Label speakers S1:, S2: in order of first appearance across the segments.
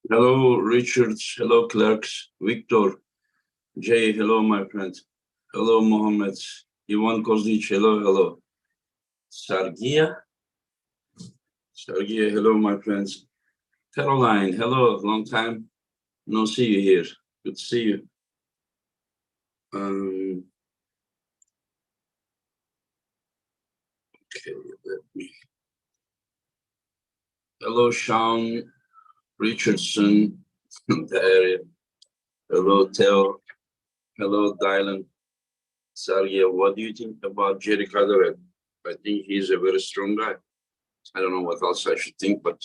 S1: Hello, Richard. Hello, clerks. Victor. Jay. Hello, my friend. Hello, Mohammed. Ivan Kozlic. Hello, hello. Sargia. Sargia. Hello, my friends. Caroline. Hello. Long time no see you here. Good to see you. Um, okay, let me. Hello, Sean Richardson. The area. Hello, Theo. Hello, Dylan. Sargia, what do you think about Jerry Cadorette? I think he's a very strong guy. I don't know what else I should think, but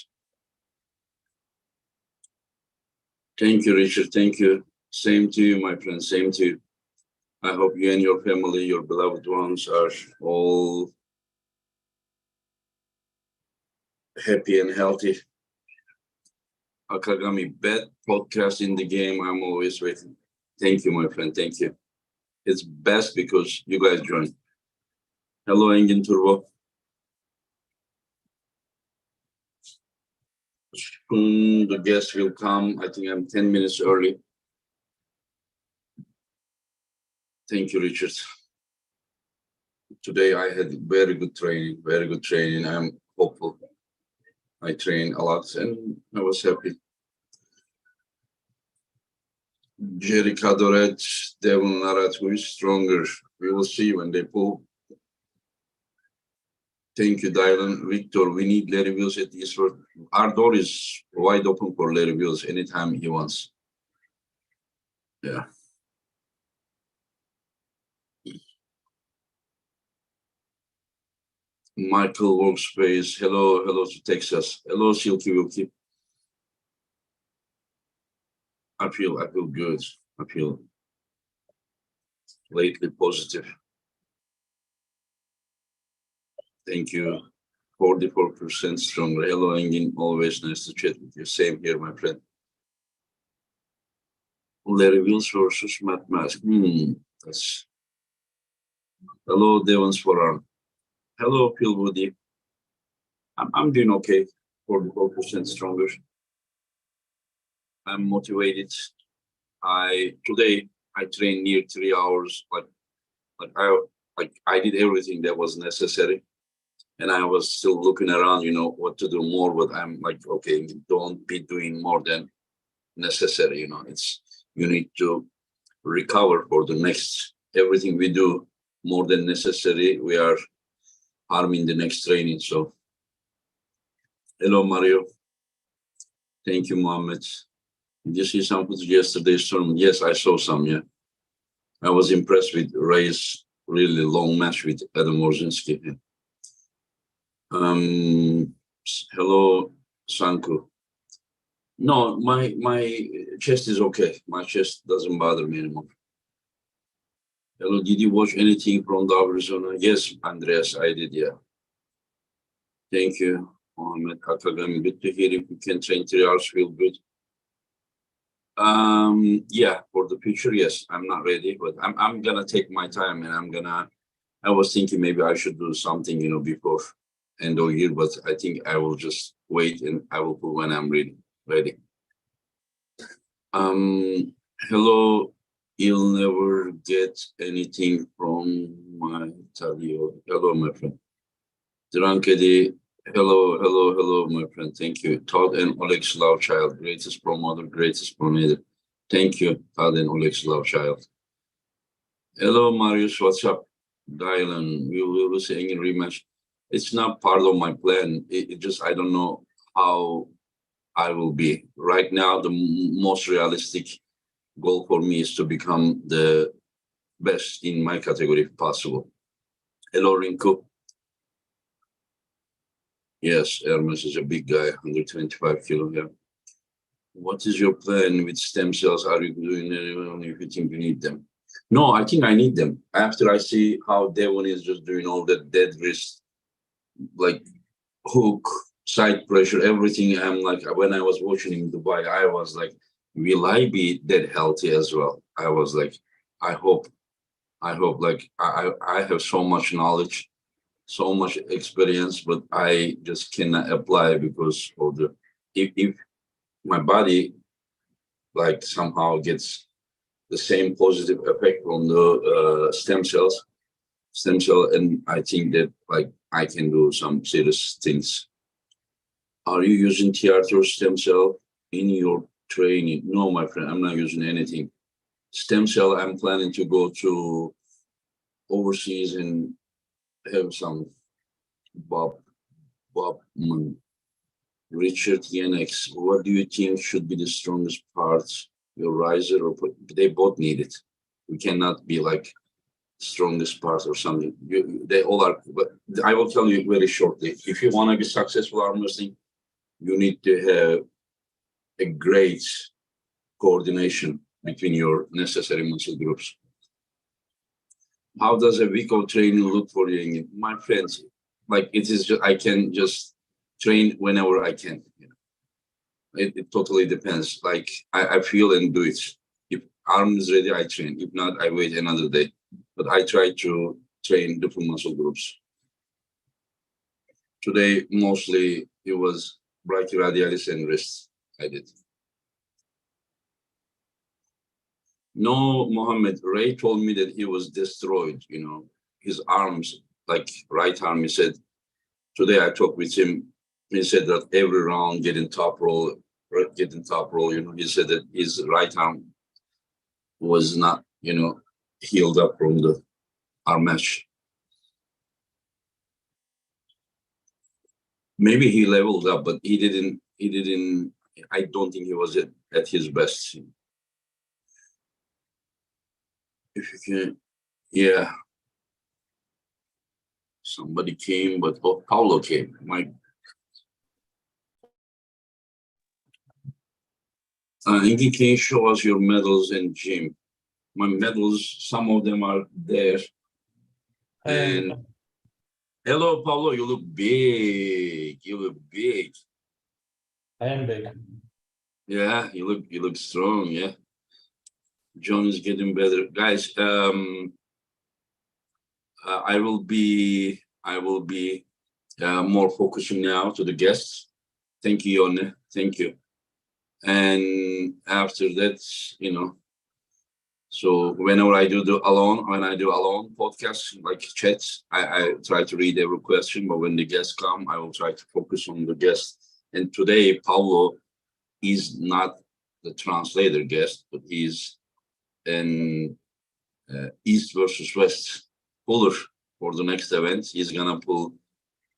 S1: thank you, Richard. Thank you. Same to you, my friend. Same to you. I hope you and your family, your beloved ones, are all happy and healthy. Akagami, best podcast in the game. I'm always waiting. Thank you, my friend. Thank you. It's best because you guys joined. Hello, Engin Turbo. Soon the guest will come. I think I'm 10 minutes early. Thank you, Richard. Today I had very good training, very good training. I'm hopeful. I trained a lot and I was happy. Jerry Cadorette, Devon Narat, who is stronger? We will see when they pull. Thank you, Dylan. Victor, we need Larry Wills at Eastwood. Our door is wide open for Larry Wills anytime he wants. Yeah. Michael Workspace, hello, hello to Texas. Hello, Silky Wilkie. I feel good. I feel lately positive. Thank you. 44% stronger. Hello, Engin. Always nice to chat with you. Same here, my friend. Larry Wills versus Matt Mask. That's... Hello, Devon's Forearm. Hello, Phil Woody. I'm doing okay. 44% stronger. I'm motivated. Today I trained near 3 hours. I did everything that was necessary. And I was still looking around, what to do more, but I'm like, okay, don't be doing more than necessary, you need to recover for the next, everything we do more than necessary, we are harming the next training. So, hello, Mario. Thank you, Mohammed. Did you see some footage yesterday's tournament? Yes, I saw some, yeah. I was impressed with Ray's really long match with Adam Orzinski. Hello, Sanku. No, my chest is okay. My chest doesn't bother me anymore. Hello, did you watch anything from the Arizona? Yes, Andreas, I did, yeah. Thank you, Mohammed Kakagami. Good to hear if you can train 3 hours, feel good. Yeah, for the future, yes. I'm not ready, but I'm gonna take my time and I was thinking maybe I should do something, before end of year, but I think I will just wait and I will put when I'm ready. Hello, you'll never get anything from my Tadio. Hello, my friend. Drankedi, hello, my friend. Thank you. Todd and Oleg Slavchild, greatest promoter, greatest promoter. Thank you, Todd and Oleg Slavchild. Hello, Marius, what's up? Dylan, we will be saying in rematch. It's not part of my plan. It just, I don't know how I will be. Right now, the most realistic goal for me is to become the best in my category if possible. Hello, Rinku. Yes, Hermes is a big guy, 125 kilo. Yeah. What is your plan with stem cells? Are you doing anyone if you think you need them? No, I think I need them. After I see how Devon is just doing all that dead wrist, like hook, side pressure, everything. I'm like, when I was watching him in Dubai, I was like, will I be that healthy as well? I was like, I hope, like I have so much knowledge, so much experience, but I just cannot apply because of the, if my body like somehow gets the same positive effect from the stem cell, and I think that like I can do some serious things. Are you using TRT or stem cell in your training? No, my friend, I'm not using anything. Stem cell, I'm planning to go to overseas and have some Bob Richard Yenex. What do you think should be the strongest parts? Your riser or they both need it. We cannot be like strongest part or something. They all are, but I will tell you very shortly. If you want to be successful arm wrestling, you need to have a great coordination between your necessary muscle groups. How does a week of training look for you? My friends, like it is just, I can just train whenever I can. You know? It totally depends. Like I feel and do it. If arm is ready, I train. If not, I wait another day. But I try to train different muscle groups. Today, mostly it was brachyradialis and wrist. I did. No, Mohammed, Ray told me that he was destroyed, you know, his arms, like right arm, he said, today I talked with him, he said that every round getting top roll, you know, he said that his right arm was not, you know, healed up from the arm match. Maybe he leveled up, but he didn't, I don't think he was at his best. If you can, yeah. Somebody came, but oh, Pavlo came. Inky, can you show us your medals and gym? My medals, some of them are there. And hello, Pavlo, you look big. You look big.
S2: I am big.
S1: Yeah, you look strong. Yeah. John is getting better, guys. I will be more focusing now to the guests. Thank you, Yone. Thank you. And after that, you know, so whenever I do alone podcasts, like chats, I try to read every question, but when the guests come, I will try to focus on the guest. And today, Pavlo is not the translator guest, but he's an East versus West puller for the next event. He's gonna pull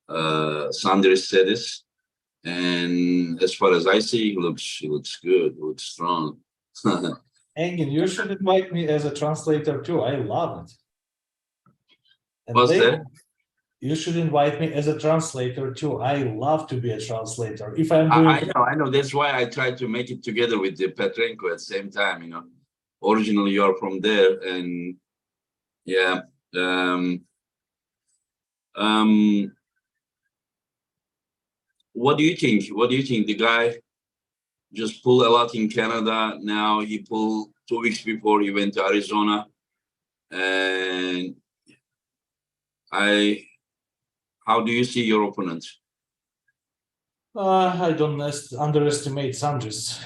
S1: Sandris Sedis. And as far as I see, he looks good, he looks strong.
S2: Engin, you should invite me as a translator too. I love it. And
S1: What's that?
S2: You should invite me as a translator too. I love to be a translator. If I'm doing,
S1: I know. That's why I tried to make it together with the Petrenko at the same time. You know, originally you are from there, and yeah. What do you think? What do you think? The guy just pulled a lot in Canada. Now he pulled 2 weeks before he went to Arizona, and how do you see your opponent?
S2: I don't underestimate Sandris.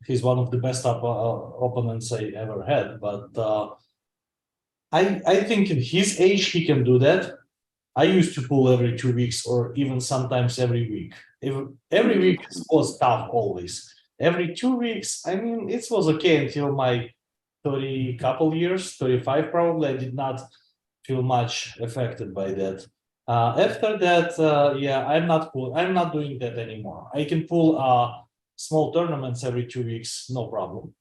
S2: He's one of the best opponents I ever had. But I think in his age he can do that. I used to pull every 2 weeks or even sometimes every week. Every week was tough always. Every 2 weeks, I mean, it was okay until my 30 couple years, 35 probably. I did not feel much affected by that. After that, yeah, I'm not doing that anymore. I can pull small tournaments every 2 weeks, no problem.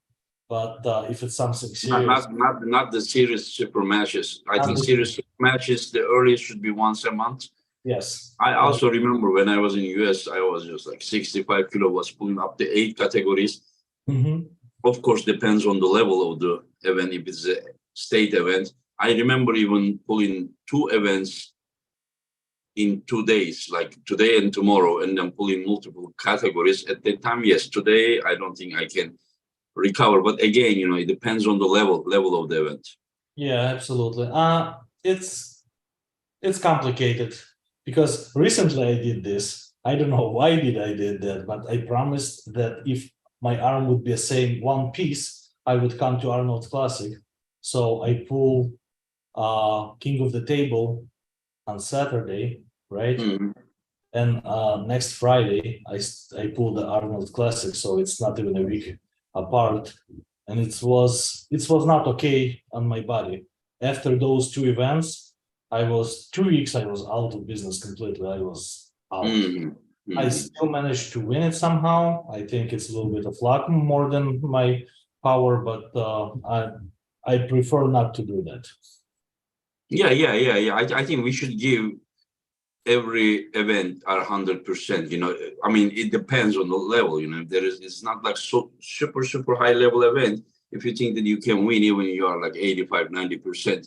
S2: But if it's something serious,
S1: not the serious super matches. I think serious super matches, the earliest should be once a month.
S2: Yes.
S1: I also remember when I was in US, I was just like 65 kilo, was pulling up the 8 categories. Of course, depends on the level of the event. If it's a state event, I remember even pulling 2 events in 2 days, like today and tomorrow, and then pulling multiple categories at that time. Yes, today I don't think I can recover, but again, you know, it depends on the level of the event.
S2: Yeah, absolutely. It's complicated because recently I did this. I don't know why I did that, but I promised that if my arm would be the same one piece, I would come to Arnold Classic. So I pull King of the Table on Saturday, right?
S1: Mhm.
S2: And next Friday, I pulled the Arnold Classic, so it's not even a week apart, and it was not okay on my body. After those two events, I was 2 weeks. I was out of business completely. I was out.
S1: Mhm.
S2: I
S1: Mhm.
S2: still managed to win it somehow. I think it's a little bit of luck more than my power, but I prefer not to do that.
S1: Yeah. I think we should give every event our 100%. I mean, it depends on the level. It's not like so super high level event. If you think that you can win even you are like 85, 90%,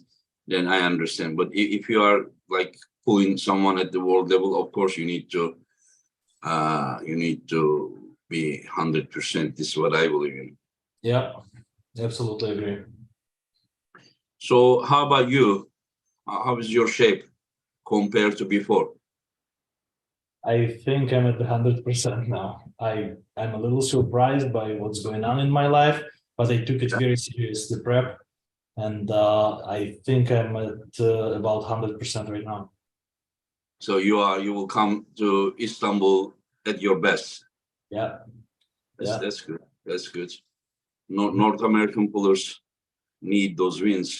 S1: then I understand. But if you are like pulling someone at the world level, of course you need to be 100%. This is what I believe in.
S2: Yeah, absolutely agree.
S1: So how about you? How is your shape compared to before?
S2: I think I'm at 100% now. I'm a little surprised by what's going on in my life, but I took it very serious, the prep, and I think I'm at about 100% right now.
S1: So you will come to Istanbul at your best.
S2: Yeah, yeah.
S1: That's good. That's good. North American pullers need those wins.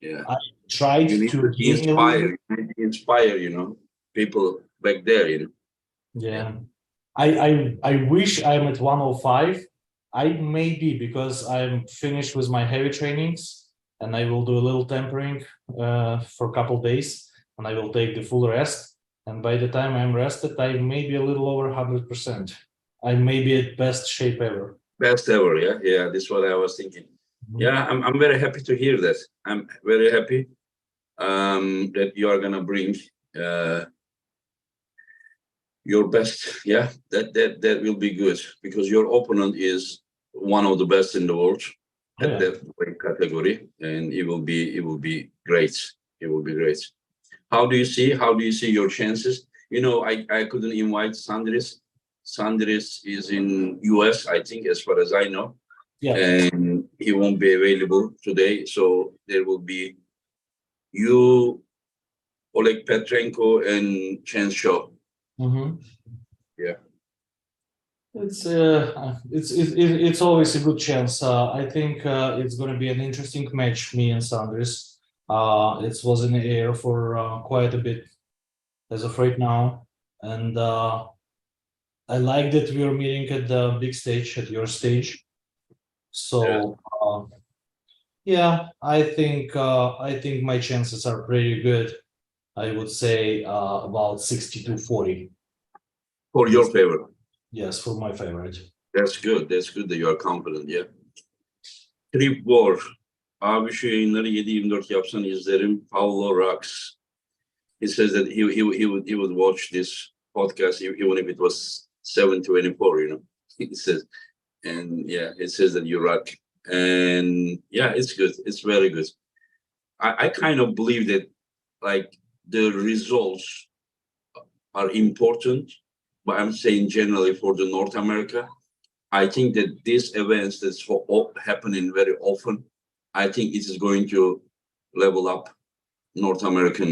S1: Yeah.
S2: I tried
S1: You need
S2: to
S1: to
S2: gain a little.
S1: inspire, people back there,
S2: Yeah, I wish I'm at 105. I may be because I'm finished with my heavy trainings, and I will do a little tempering for a couple days, and I will take the full rest. And by the time I'm rested, I may be a little over 100%. I may be at best shape ever.
S1: Best ever, yeah. Yeah, that's what I was thinking. Yeah, I'm very happy to hear that. I'm very happy that you are gonna bring your best. Yeah, that will be good because your opponent is one of the best in the world
S2: Oh,
S1: at
S2: yeah.
S1: that weight category, and it will be great. It will be great. How do you see your chances? I couldn't invite Sandris. Sandris is in US, I think, as far as I know,
S2: Yeah.
S1: and he won't be available today. So there will be you, Oleg Petrenko, and Chen Shaw.
S2: Mhm.
S1: Yeah.
S2: It's always a good chance. I think it's going to be an interesting match, me and Sanders. It was in the air for quite a bit as of right now, and I like that we are meeting at the big stage, at your stage. So yeah, I think my chances are pretty good. I would say about 60-40.
S1: For your favor.
S2: Yes, for my favorite.
S1: That's good. That's good that you are confident. Yeah. Trip War. Abi şu yayınları 7/24 yapsan izlerim. Pavlo rocks. He says that he would watch this podcast even if it was 7:24. He says, and yeah, it says that you rock. And yeah, it's good. It's very good. I kind of believe that like the results are important, but I'm saying generally for the North America, I think that these events that's happening very often, I think it is going to level up North American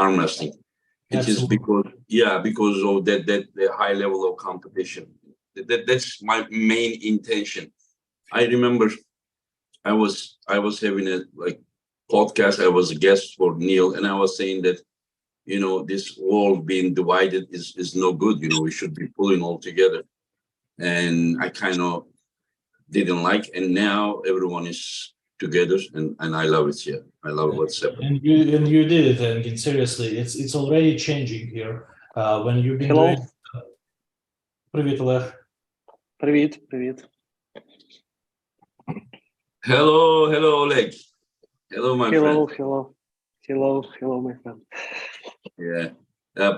S1: arm wrestling. It is
S2: Absolutely.
S1: because of that the high level of competition. That's my main intention. I remember I was having a podcast. I was a guest for Neil, and I was saying that this world being divided is no good. We should be pulling all together, and I kind of didn't like, and now everyone is together, and I love it here. I love what's happening.
S2: And you did it, and seriously, it's already changing here. When you've been
S3: Hello.
S2: doing. Привіт, Олег.
S3: Привіт, привіт.
S1: Hello, Oleg. Hello, my
S3: Hello,
S1: friend.
S3: hello, my friend.
S1: Yeah.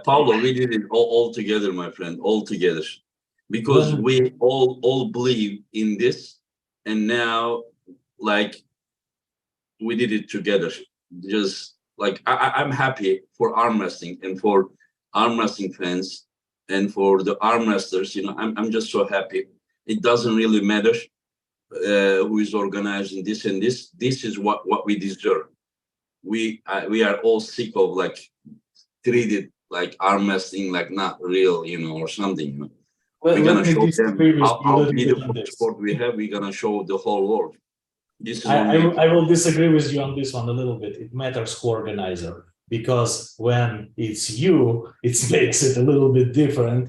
S1: Pavlo, we did it all together, my friend, all together. Because we all believe in this, and now, we did it together. Just I'm happy for arm wrestling and for arm wrestling fans and for the arm wrestlers, you know, I'm just so happy. It doesn't really matter who is organizing this and this. This is what we deserve. We are all sick of like treated like arm wrestling like not real, you know, or something. You know? We're gonna show them how beautiful sport we have. We're gonna show the whole world. This is
S2: I will disagree with you on this one a little bit. It matters who organizer, because when it's you, it makes it a little bit different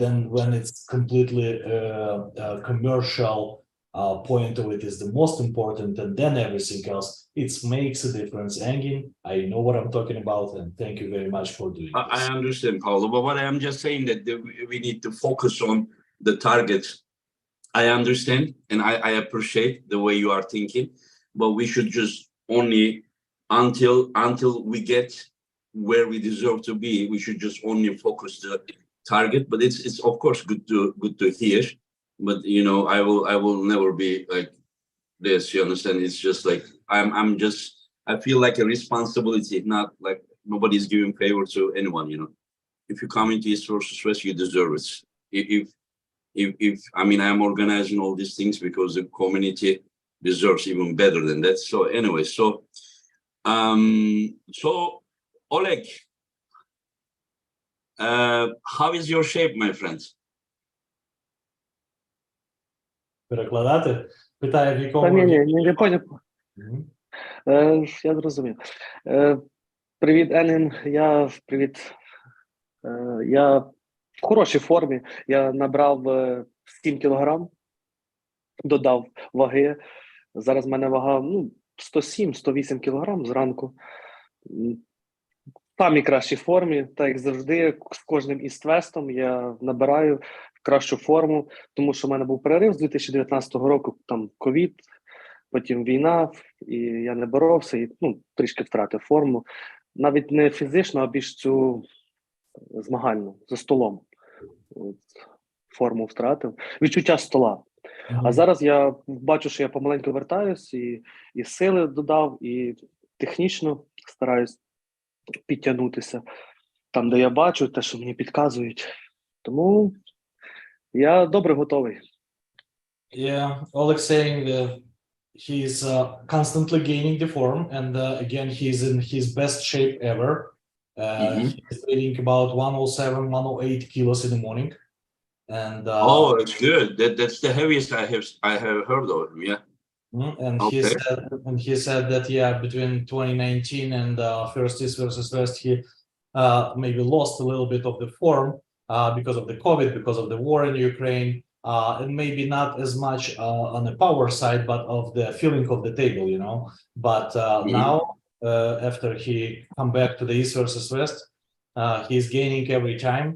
S2: than when it's completely commercial point of it is the most important, and then everything else. It makes a difference. Engin, I know what I'm talking about, and thank you very much for doing this.
S1: I understand, Pavlo, but what I'm just saying that we need to focus on the targets. I understand and I appreciate the way you are thinking, but we should just only until we get where we deserve to be, we should just only focus the target. But it's of course good to hear. But you know, I will never be like this. You understand? It's just like I feel like a responsibility, not like nobody's giving favor to anyone. You know, if you come into East versus West, you deserve it. If I mean, I'm organizing all these things because the community deserves even better than that. So anyway, so Oleg, how is your shape, my friend?
S2: Перекладати? Питає, в
S3: Та
S2: якому...
S3: не поняв. Я зрозумів. Привіт, Енгін. Привіт. Я в хорошій формі. Я набрав 7 кілограм, додав ваги. Зараз в мене вага 107-108 кілограм зранку. В самій кращій формі, так як завжди, з кожним іст-вестом я набираю кращу форму, тому що в мене був перерив з 2019 року, там ковід, потім війна, і я не боровся, і трішки втратив форму. Навіть не фізично, а більш цю змагальну, за столом. Форму втратив. Відчуття стола. А зараз я бачу, що я помаленьку вертаюсь, і сили додав, і технічно стараюсь підтягнутися. Там, де я бачу, те, що мені підказують. Тому я добре готовий.
S2: Yeah, Oleg saying that he's constantly gaining the form, and again, he's in his best shape ever. He's weighing about 107, 108 kilos in the morning. And
S1: oh, it's good. That's the heaviest I have heard of him. Yeah.
S2: And he said that between 2019 and first East versus West, he maybe lost a little bit of the form because of the COVID, because of the war in Ukraine, and maybe not as much on the power side, but of the feeling of the table, you know. But now, after he come back to the East versus West, he's gaining every time.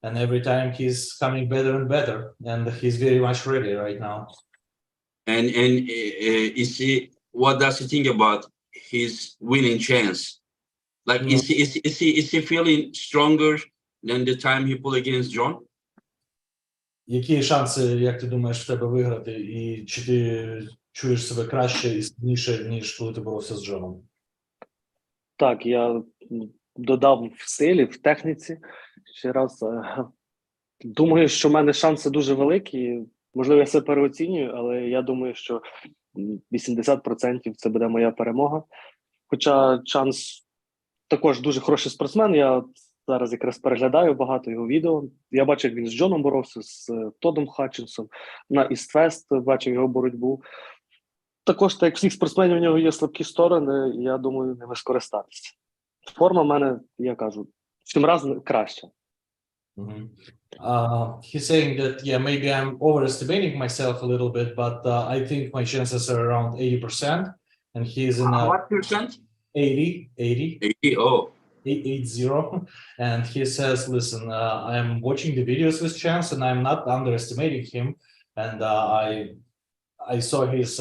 S2: And every time he's coming better and better, and he's very much ready right now.
S1: And is he? What does he think about his winning chance? Like, is he feeling stronger than the time he pulled against John?
S2: Які шанси, як ти думаєш, в тебе виграти, і чи ти чуєш себе краще і сильніше, ніж коли ти боровся з Джоном?
S3: Так, я додав в силі, в техніці. Ще раз, думаю, що в мене шанси дуже великі. Можливо, я себе переоцінюю, але я думаю, що 80% це буде моя перемога. Хоча Чанс також дуже хороший спортсмен. Я зараз якраз переглядаю багато його відео. Я бачив, як він з Джоном боровся, з Тодом Хатчинсом. На Іст-Фест бачив його боротьбу. Також, так як всіх спортсменів, у нього є слабкі сторони, і я думаю, ними скористатися. Форма в мене, я кажу, чим раз краща.
S2: He's saying that, maybe I'm overestimating myself a little bit, but I think my chances are around 80%. And he's in
S1: what percent?
S2: 80.
S1: 80, oh.
S2: 80. And he says, listen, I'm watching the videos with Chance, and I'm not underestimating him. And I saw his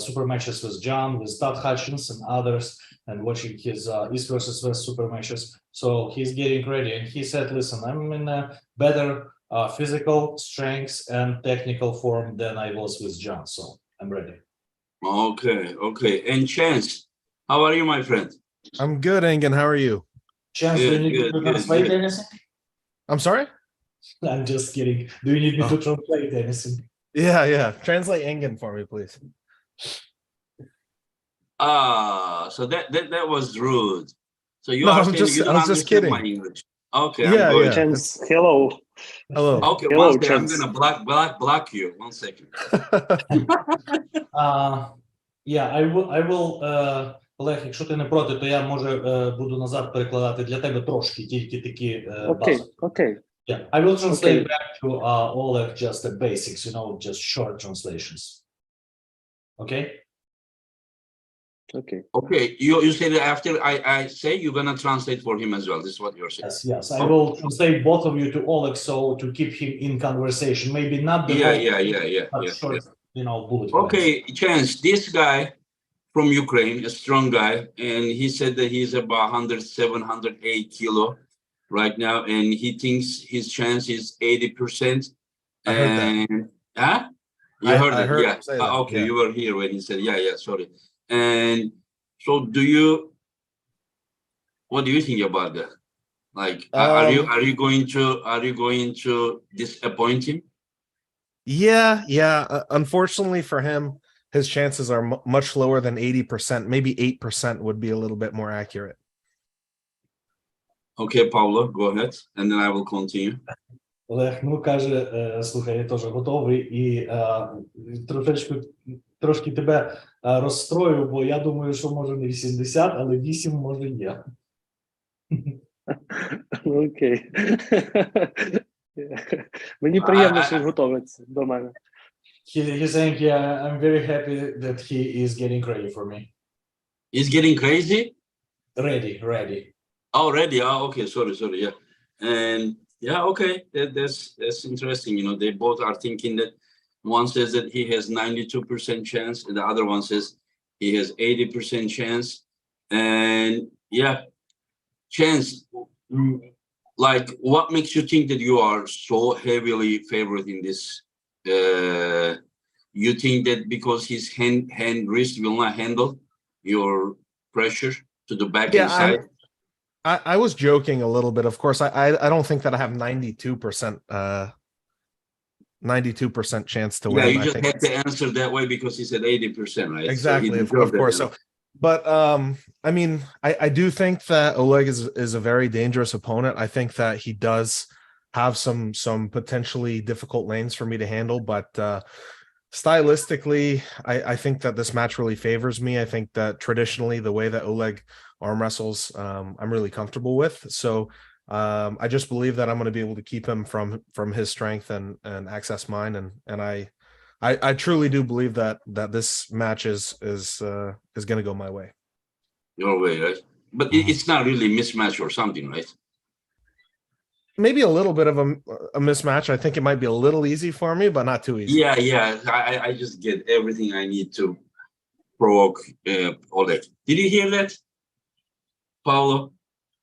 S2: super matches with John, with Todd Hutchins and others, and watching his East versus West super matches. So he's getting ready. And he said, listen, I'm in a better physical strength and technical form than I was with John. So I'm ready.
S1: Okay. And Chance, how are you, my friend?
S4: I'm good, Engin. How are you?
S2: Chance, do you
S1: Good,
S2: need me
S1: good,
S2: to
S1: good,
S2: translate
S1: good.
S2: anything?
S4: I'm sorry?
S2: I'm just kidding. Do you need me to translate anything?
S4: Yeah. Translate Engen for me, please.
S1: So that was rude. So you
S4: No,
S1: are
S4: I'm
S1: saying you
S4: I
S1: don't
S4: was just
S1: understand my
S4: kidding.
S1: English. Okay, I'm
S4: Yeah,
S1: going.
S4: yeah.
S3: Chance, hello.
S4: Hello.
S1: Okay,
S3: Hello,
S1: one second. I'm
S3: Chance.
S1: gonna block you. 1 second.
S2: Yeah, I will, Олег, якщо ти не проти, то я, може, буду назад перекладати для тебе трошки, тільки такі
S3: Окей,
S2: базові.
S3: окей.
S2: Yeah, I will translate
S3: Okay.
S2: back to Oleg just the basics, just short translations. Okay?
S3: Okay.
S1: Okay, you say that after I say you're gonna translate for him as well. This is what you're saying.
S2: Yes. I will translate both of you to Oleg, so to keep him in conversation. Maybe not the whole, but short, bullet points.
S1: Okay, Chance, this guy from Ukraine, a strong guy, and he said that he's about 107, 108 kilo right now, and he thinks his chance is 80%.
S4: I heard that.
S1: Huh? You heard
S4: I
S1: that?
S4: heard
S1: Yeah.
S4: him say that,
S1: Okay,
S4: yeah.
S1: you were here when he said, yeah, sorry. And so what do you think about that? Like, are you going to disappoint him?
S4: Yeah. Unfortunately for him, his chances are much lower than 80%. Maybe 8% would be a little bit more accurate.
S1: Okay, Pavlo, go ahead, and then I will continue.
S2: Олег, каже, слухай, я теж готовий і трошки тебе розстрою, бо я думаю, що може не 80, але 8 може є.
S3: Окей. Мені приємно, що він готовиться до мене.
S2: He's saying, yeah, I'm very happy that he is getting ready for me.
S1: He's getting crazy?
S2: Ready.
S1: Oh, ready. Oh, okay. Sorry. Yeah. And yeah, okay. That's interesting. They both are thinking that one says that he has 92% chance, and the other one says he has 80% chance. And yeah, Chance, like, what makes you think that you are so heavily favored in this? You think that because his hand wrist will not handle your pressure to the back and side?
S4: I was joking a little bit. Of course, I don't think that I have 92% chance to win.
S1: Yeah, you just had to answer that way because he said 80%, right?
S4: Exactly, of course. So, but I mean, I do think that Oleg is a very dangerous opponent. I think that he does have some potentially difficult lanes for me to handle, but stylistically, I think that this match really favors me. I think that traditionally the way that Oleg arm wrestles, I'm really comfortable with. So I just believe that I'm going to be able to keep him from his strength and access mine. And I truly do believe that this match is going to go my way.
S1: Your way, right? But it's not really mismatch or something, right?
S4: Maybe a little bit of a mismatch. I think it might be a little easy for me, but not too easy.
S1: Yeah. I just get everything I need to provoke Oleg. Did you hear that, Pavlo?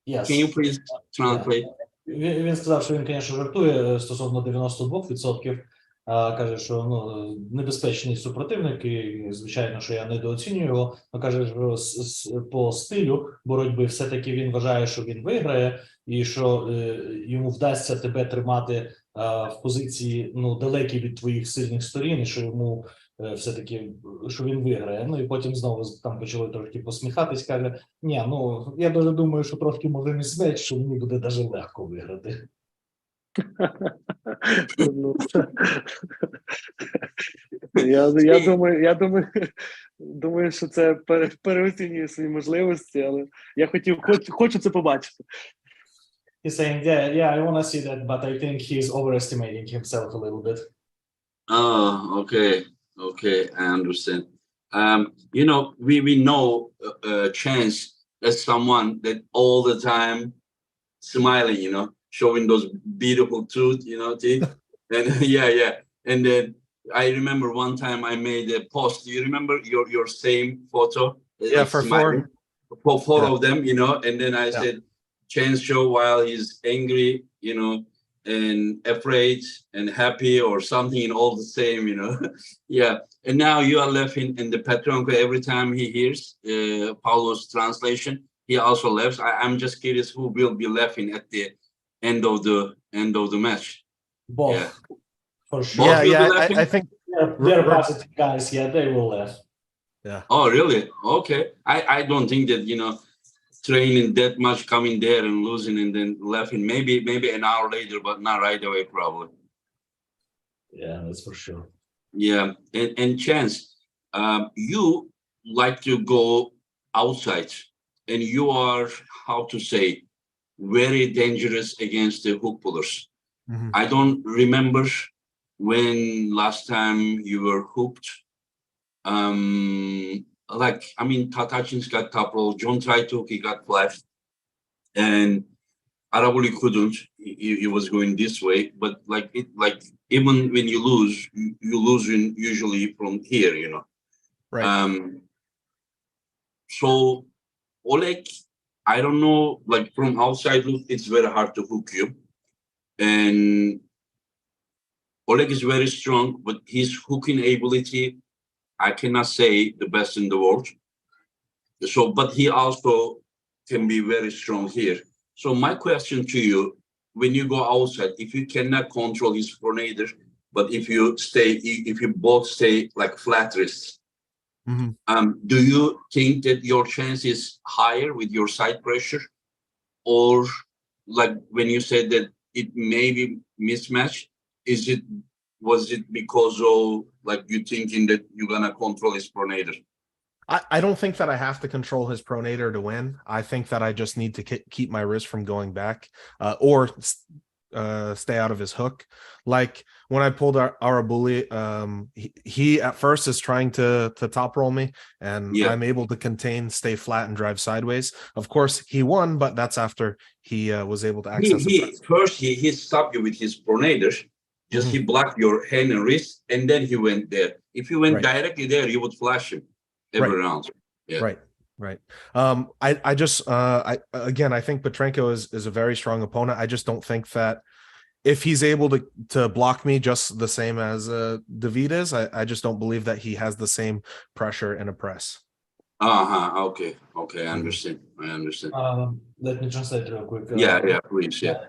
S2: Yes.
S1: Can you please translate?
S2: Він сказав, що він, звісно, жартує стосовно 92%. Каже, що небезпечний супротивник, і звичайно, що я недооцінюю його. Но каже, що по стилю боротьби все-таки він вважає, що він виграє, і що йому вдасться тебе тримати в позиції далекій від твоїх сильних сторін, і що йому все-таки, що він виграє. І потім знову там почали трошки посміхатись, каже, ні, я дуже думаю, що трошки може міснець, що мені буде даже легко виграти.
S3: Я думаю, що це переоцінює свої можливості, але я хочу це побачити.
S2: He's saying, yeah, I want to see that, but I think he's overestimating himself a little bit.
S1: Oh, okay, I understand. We know Chance as someone that all the time smiling, showing those beautiful teeth, and yeah. And then I remember one time I made a post. Do you remember your same photo?
S4: Yeah,
S1: like
S4: for
S1: smiling, four
S4: yeah.
S1: of them, and then I said, Chance show while he's angry, and afraid and happy or something, and all the same, Yeah. And now you are laughing in the Petrenko every time he hears Pavlo's translation. he also laughs. I'm just curious who will be laughing at the end of the match.
S2: Both,
S1: Yeah.
S2: for sure.
S1: Both will be
S4: Yeah,
S1: laughing?
S4: I think.
S2: They're positive guys. Yeah, they will laugh.
S4: Yeah.
S1: Oh, really? Okay. I don't think that, training that much, coming there and losing and then laughing. Maybe an hour later, but not right away, probably.
S2: Yeah, that's for sure.
S1: Yeah. And Chance, you like to go outside, and you are, how to say, very dangerous against the hook pullers.
S4: Mhm.
S1: I don't remember when last time you were hooked. Tatachin's got top roll, John tried to hook, he got flashed, and Arabuli couldn't. He was going this way, but even when you lose, you lose usually from here,
S4: Right.
S1: So Oleg, I don't know, like from outside look, it's very hard to hook you. And Oleg is very strong, but his hooking ability, I cannot say the best in the world. So, but he also can be very strong here. So my question to you, when you go outside, if you cannot control his pronator, but if you both stay like flat wrists,
S4: Mhm.
S1: do you think that your chance is higher with your side pressure? Or like when you said that it may be mismatch, was it because of like you thinking that you're gonna control his pronator?
S4: I don't think that I have to control his pronator to win. I think that I just need to keep my wrist from going back, or stay out of his hook. Like when I pulled Arabuli, he at first is trying to top roll me, and
S1: Yeah.
S4: I'm able to contain, stay flat, and drive sideways. Of course, he won, but that's after he was able to access.
S1: He stopped you with his pronator. Just he blocked your hand and wrist, and then he went there. If you went directly there, you would flash him every round. Yeah.
S4: Right. I think Petrenko is a very strong opponent. I just don't think that if he's able to block me just the same as David is, I just don't believe that he has the same pressure in a press.
S1: Okay. I understand.
S2: Let me translate real quick.
S1: Yeah, please, yeah.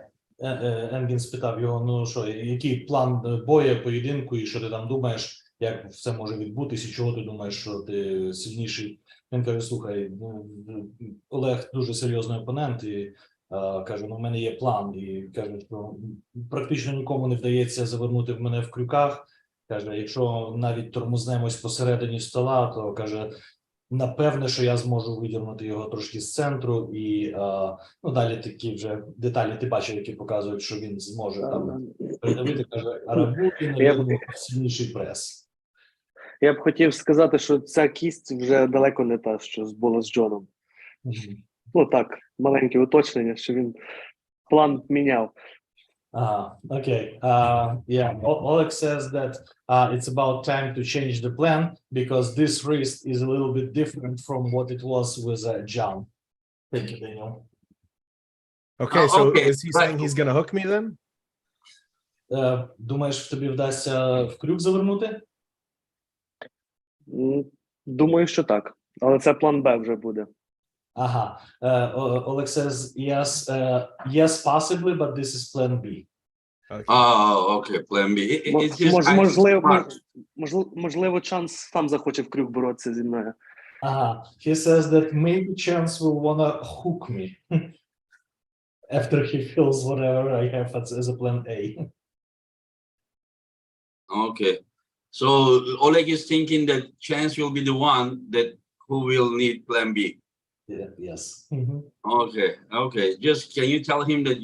S2: Енгін спитав його, ну що, який план бою, поєдинку, і що ти там думаєш, як все може відбутися, і чого ти думаєш, що ти сильніший. Він каже, слухай, Олег дуже серйозний опонент, і каже, ну в мене є план, і каже, що практично нікому не вдається завернути в мене в крюках. Каже, якщо навіть тормознемось посередині стола, то каже, напевне, що я зможу видірнути його трошки з центру, і далі такі вже деталі ти бачив, які показують, що він зможе там передавити, каже, Арабулі на ньому сильніший прес.
S3: Я б хотів сказати, що ця кість вже далеко не та, що була з Джоном. Ну так, маленьке уточнення, що він план міняв.
S2: Okay. Yeah, Oleg says that it's about time to change the plan because this wrist is a little bit different from what it was with John. Thank you, Daniel.
S4: Okay, so is he saying he's going to hook me then?
S2: Думаєш, тобі вдасться в крюк завернути?
S3: Думаю, що так. Але це план Б вже буде.
S2: Oleg says, yes, possibly, but this is plan B.
S1: Okay, plan B.
S3: Можливо, Чанс сам захоче в крюк боротися зі мною.
S2: He says that maybe Chance will wanna hook me after he feels whatever I have as a plan A.
S1: Okay. So Oleg is thinking that Chance will be the one who will need plan B.
S2: Yeah, yes.
S1: Okay. Just can you tell him that,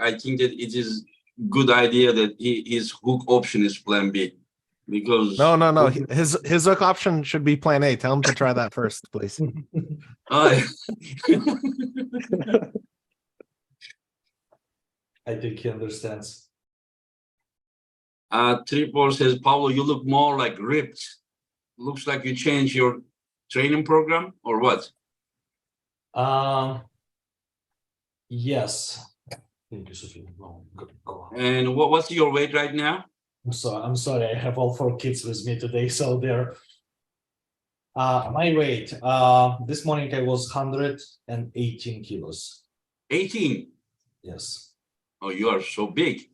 S1: I think that it is good idea that his hook option is plan B, because
S4: no, his hook option should be plan A. Tell him to try that first, please.
S2: I think he understands.
S1: Tripol says, Pavlo, you look more like ripped. Looks like you changed your training program or what?
S2: Yes. Thank you, Sophie. No, go.
S1: And what's your weight right now?
S2: I'm sorry. I have all 4 kids with me today, so they're My weight. This morning I was 118 kilos.
S1: 18.
S2: Yes,
S1: Oh, you are so big.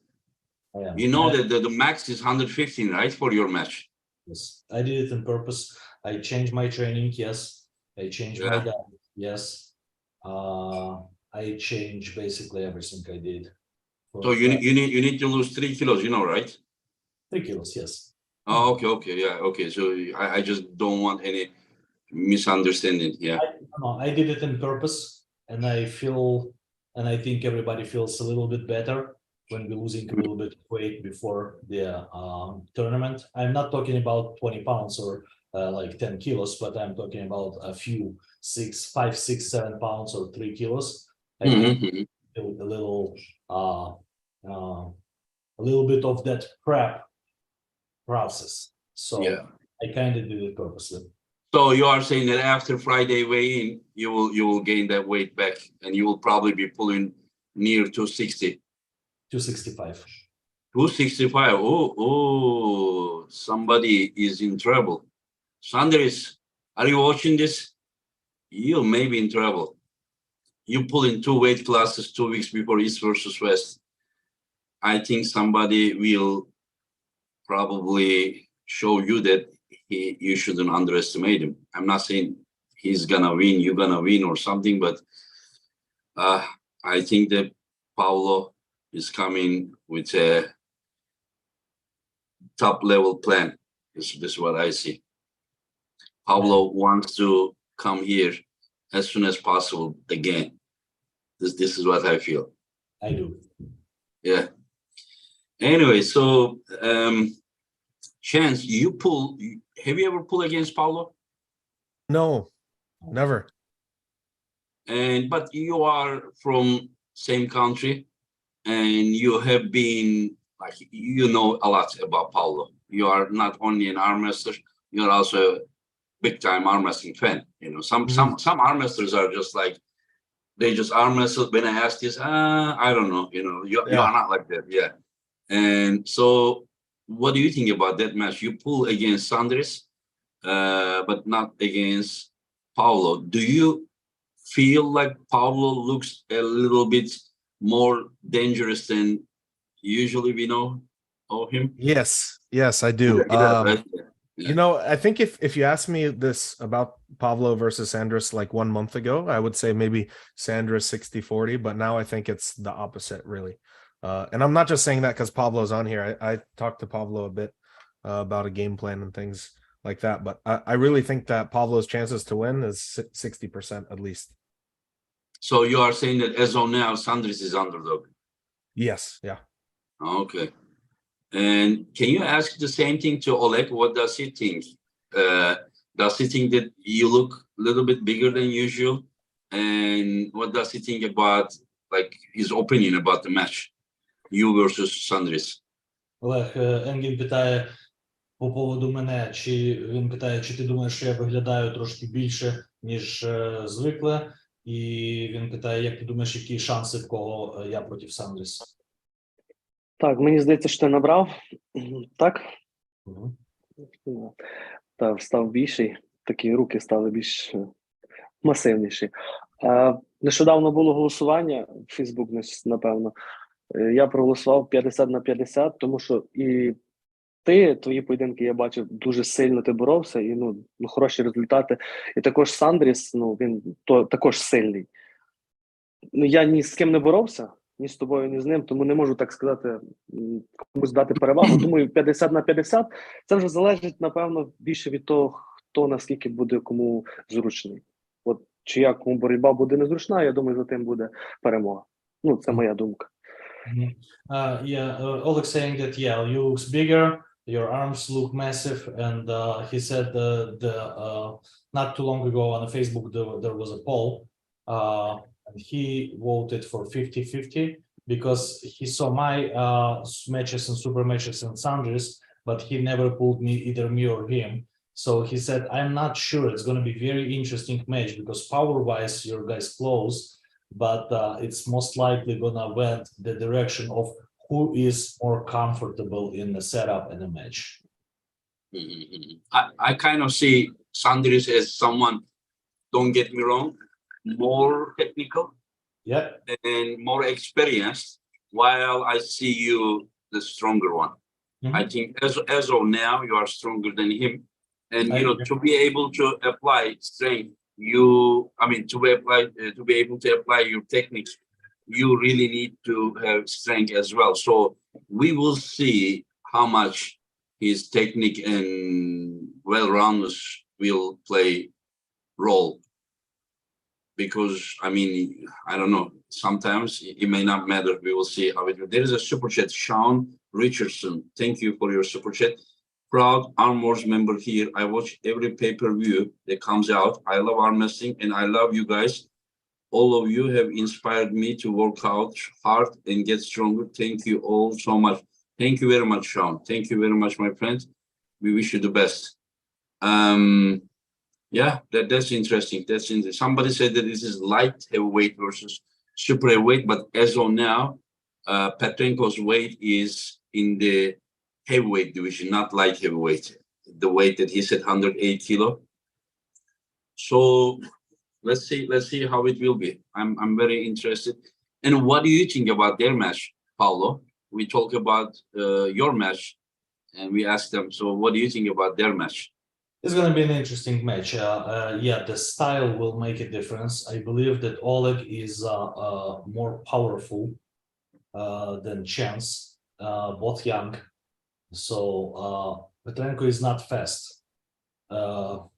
S2: I am.
S1: You know that the max is 115, right, for your match?
S2: Yes, I did it on purpose. I changed my training. Yes, I changed my
S1: Yeah.
S2: diet. Yes, I changed basically everything I did.
S1: So you need to lose 3 kilos, you know, right?
S2: 3 kilos. Yes.
S1: Oh, okay, yeah, okay. So I just don't want any misunderstanding. Yeah.
S2: No, I did it on purpose, and I think everybody feels a little bit better when we're losing a little bit of weight before the tournament. I'm not talking about 20 pounds or like 10 kilos, but I'm talking about a few 5, 6, 7 pounds or 3 kilos. I think
S1: Mhm.
S2: a little bit of that prep process. So
S1: Yeah.
S2: I kind of did it purposely.
S1: So you are saying that after Friday weigh-in, you will gain that weight back, and you will probably be pulling near 260.
S2: 265.
S1: 265. Oh, somebody is in trouble. Sanders, are you watching this? You may be in trouble. You pull in 2 weight classes 2 weeks before East versus West. I think somebody will probably show you that you shouldn't underestimate him. I'm not saying he's gonna win, you're gonna win or something, but I think that Pavlo is coming with a top level plan. This is what I see. Pavlo wants to come here as soon as possible again. This is what I feel.
S2: I do.
S1: Yeah. Anyway, so Chance, have you ever pulled against Pavlo?
S4: No, never.
S1: But you are from same country, and you have been like, you know a lot about Pavlo. You are not only an arm wrestler, you're also a big time arm wrestling fan. You know, some arm wrestlers are just like, they just arm wrestle. When I ask this, I don't know. You know, you are not like that. Yeah. And so, what do you think about that match? You pull against Sanders, but not against Pavlo. Do you feel like Pavlo looks a little bit more dangerous than usually we know of him?
S4: Yes, I do.
S1: Right?
S4: You know, I think if you asked me this about Pavlo versus Sanders like 1 month ago, I would say maybe Sanders 60-40, but now I think it's the opposite, really. And I'm not just saying that because Pavlo's on here. I talked to Pavlo a bit about a game plan and things like that, but I really think that Pavlo's chances to win is 60% at least.
S1: So you are saying that as of now, Sanders is underdog?
S4: Yes, yeah.
S1: Okay. And can you ask the same thing to Oleg? What does he think? Does he think that you look a little bit bigger than usual? And what does he think about, like, his opinion about the match, you versus Sanders?
S2: Олег, Енгін питає по поводу мене, він питає, чи ти думаєш, що я виглядаю трошки більше, ніж звикle, і він питає, як ти думаєш, які шанси в кого я проти Сандерса?
S3: Так, мені здається, що ти набрав. Так? Та став більший, такі руки стали більш масивніші. Нещодавно було голосування в Facebook, напевно. Я проголосував 50/50, тому що і твої поєдинки, я бачив, дуже сильно ти боровся, і хороші результати. І також Сандріс, він також сильний. Я ні з ким не боровся, ні з тобою, ні з ним, тому не можу так сказати, комусь дати перевагу. Думаю, 50/50. Це вже залежить, напевно, більше від того, хто наскільки буде кому зручний. От чия кому боротьба буде незручна, я думаю, за тим буде перемога. Це моя думка.
S2: Oleg saying that, you look bigger, your arms look massive, and he said not too long ago on Facebook there was a poll, and he voted for 50/50 because he saw my matches and super matches and Sanders, but he never pulled either me or him. So he said, I'm not sure, it's going to be very interesting match because power-wise your guys close, but it's most likely gonna went the direction of who is more comfortable in the setup and the match.
S1: I kind of see Sandris as someone, don't get me wrong, more technical
S2: Yeah.
S1: and more experienced, while I see you the stronger one.
S2: Mhm.
S1: I think as of now, you are stronger than him. And,
S2: I
S1: you know,
S2: agree.
S1: to be able to apply strength, to be able to apply your techniques, you really need to have strength as well. So we will see how much his technique and well-roundness will play role. Because, I mean, I don't know, sometimes it may not matter. We will see how it will. There is a super chat, Sean Richardson. Thank you for your super chat. Proud Arm Wars member here. I watch every pay-per-view that comes out. I love arm wrestling and I love you guys. All of you have inspired me to work out hard and get stronger. Thank you all so much. Thank you very much, Sean. Thank you very much, my friend. We wish you the best. Yeah, that's interesting. That's interesting. Somebody said that this is light heavyweight versus super heavyweight, but as of now, Petrenko's weight is in the heavyweight division, not light heavyweight. The weight that he said, 108 kilo. So let's see how it will be. I'm very interested. And what do you think about their match, Pavlo? We talk about your match, and we asked them. So what do you think about their match?
S2: It's going to be an interesting match. Yeah, the style will make a difference. I believe that Oleg is more powerful than Chance, both young. So Petrenko is not fast.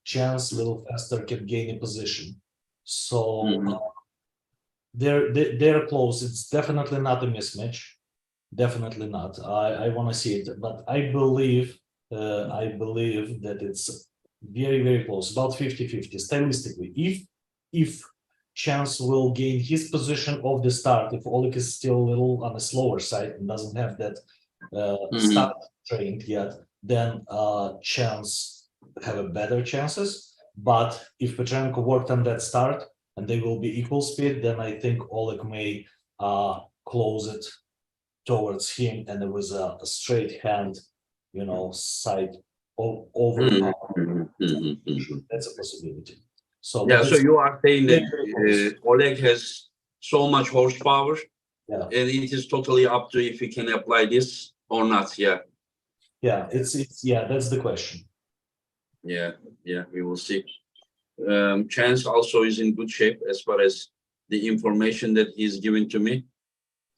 S2: Chance, a little faster, can gain a position. So they're close. It's definitely not a mismatch. Definitely not. I want to see it, but I believe that it's very, very close, about 50-50 stylistically. If Chance will gain his position of the start, if Oleg is still a little on the slower side and doesn't have that start trained yet, then Chance have a better chances. But if Petrenko worked on that start and they will be equal speed, then I think Oleg may close it towards him, and there was a straight hand, you know, side overpower. That's a possibility. So
S1: yeah, so you are saying that
S2: close.
S1: Oleg has so much horsepower,
S2: Yeah.
S1: and it is totally up to if he can apply this or not. Yeah.
S2: Yeah, it's yeah, that's the question.
S1: Yeah, we will see. Chance also is in good shape as far as the information that he's given to me.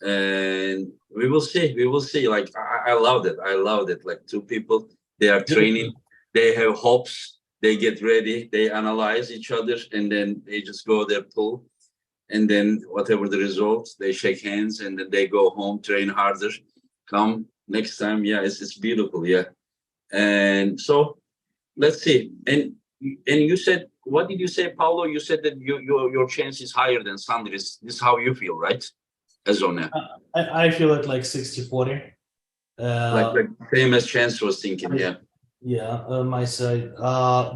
S1: And we will see. Like, I love it. Like, two people, they are training, they have hopes, they get ready, they analyze each other, and then they just go there, pull, and then whatever the results, they shake hands, and then they go home, train harder, come next time. Yeah, it's beautiful. Yeah. And so let's see. And you said, what did you say, Pavlo? You said that your chance is higher than Sandris. This is how you feel, right? As of now.
S2: I feel it like 60-40.
S1: Like same as Chance was thinking, yeah.
S2: Yeah, my side.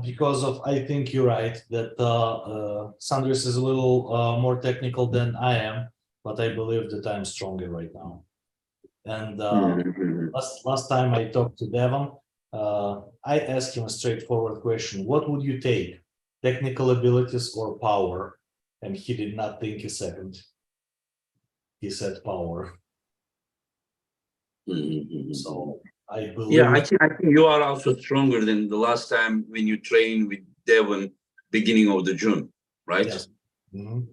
S2: Because of, I think you're right that Sandris is a little more technical than I am, but I believe that I'm stronger right now. And last time I talked to Devon, I asked him a straightforward question: what would you take, technical abilities or power? And he did not think a second. He said power. So I believe.
S1: Yeah, I think you are also stronger than the last time when you trained with Devon, beginning of the June, right?
S2: Yes.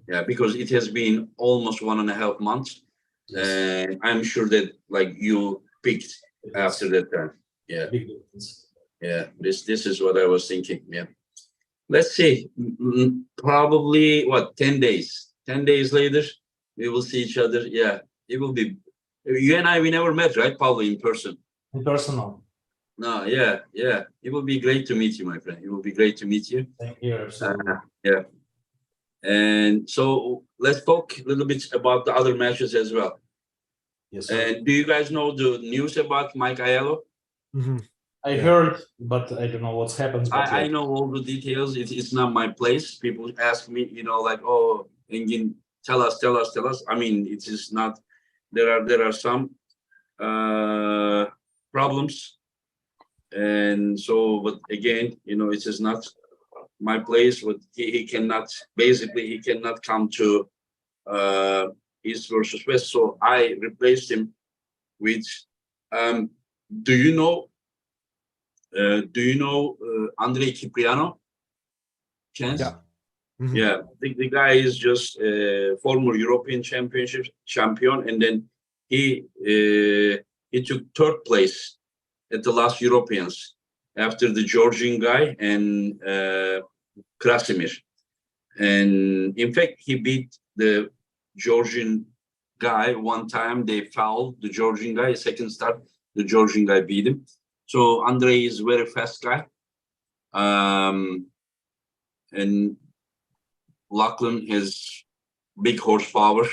S1: Yeah, because it has been almost 1.5 months,
S2: Yes.
S1: and I'm sure that like you peaked after that time. Yeah.
S2: Big difference.
S1: Yeah, this is what I was thinking. Yeah. Let's see. Probably what, 10 days. 10 days later, we will see each other. Yeah, it will be. You and I, we never met, right, Pavlo, in person?
S2: In personal.
S1: No, yeah. It will be great to meet you, my friend. It will be great to meet you.
S2: Thank you. Absolutely.
S1: Yeah. And so let's talk a little bit about the other matches as well.
S2: Yes, sir.
S1: And do you guys know the news about Mike Aiello?
S2: I heard, but I don't know what's happened. But
S1: I know all the details. It's not my place. People ask me, like, oh, Engin, tell us. I mean, it is not. There are some problems, and so. But again, it is not my place, but he cannot, basically, he cannot come to East versus West. So I replaced him with, do you know Andrei Cipriano? Chance?
S4: Yeah. Mhm.
S1: Yeah, the guy is just a former European Championship champion, and then he took third place at the last Europeans after the Georgian guy and Krasimir. And in fact, he beat the Georgian guy one time. They fouled the Georgian guy. Second start, the Georgian guy beat him. So Andrei is very fast guy. And Lachlan has big horsepower.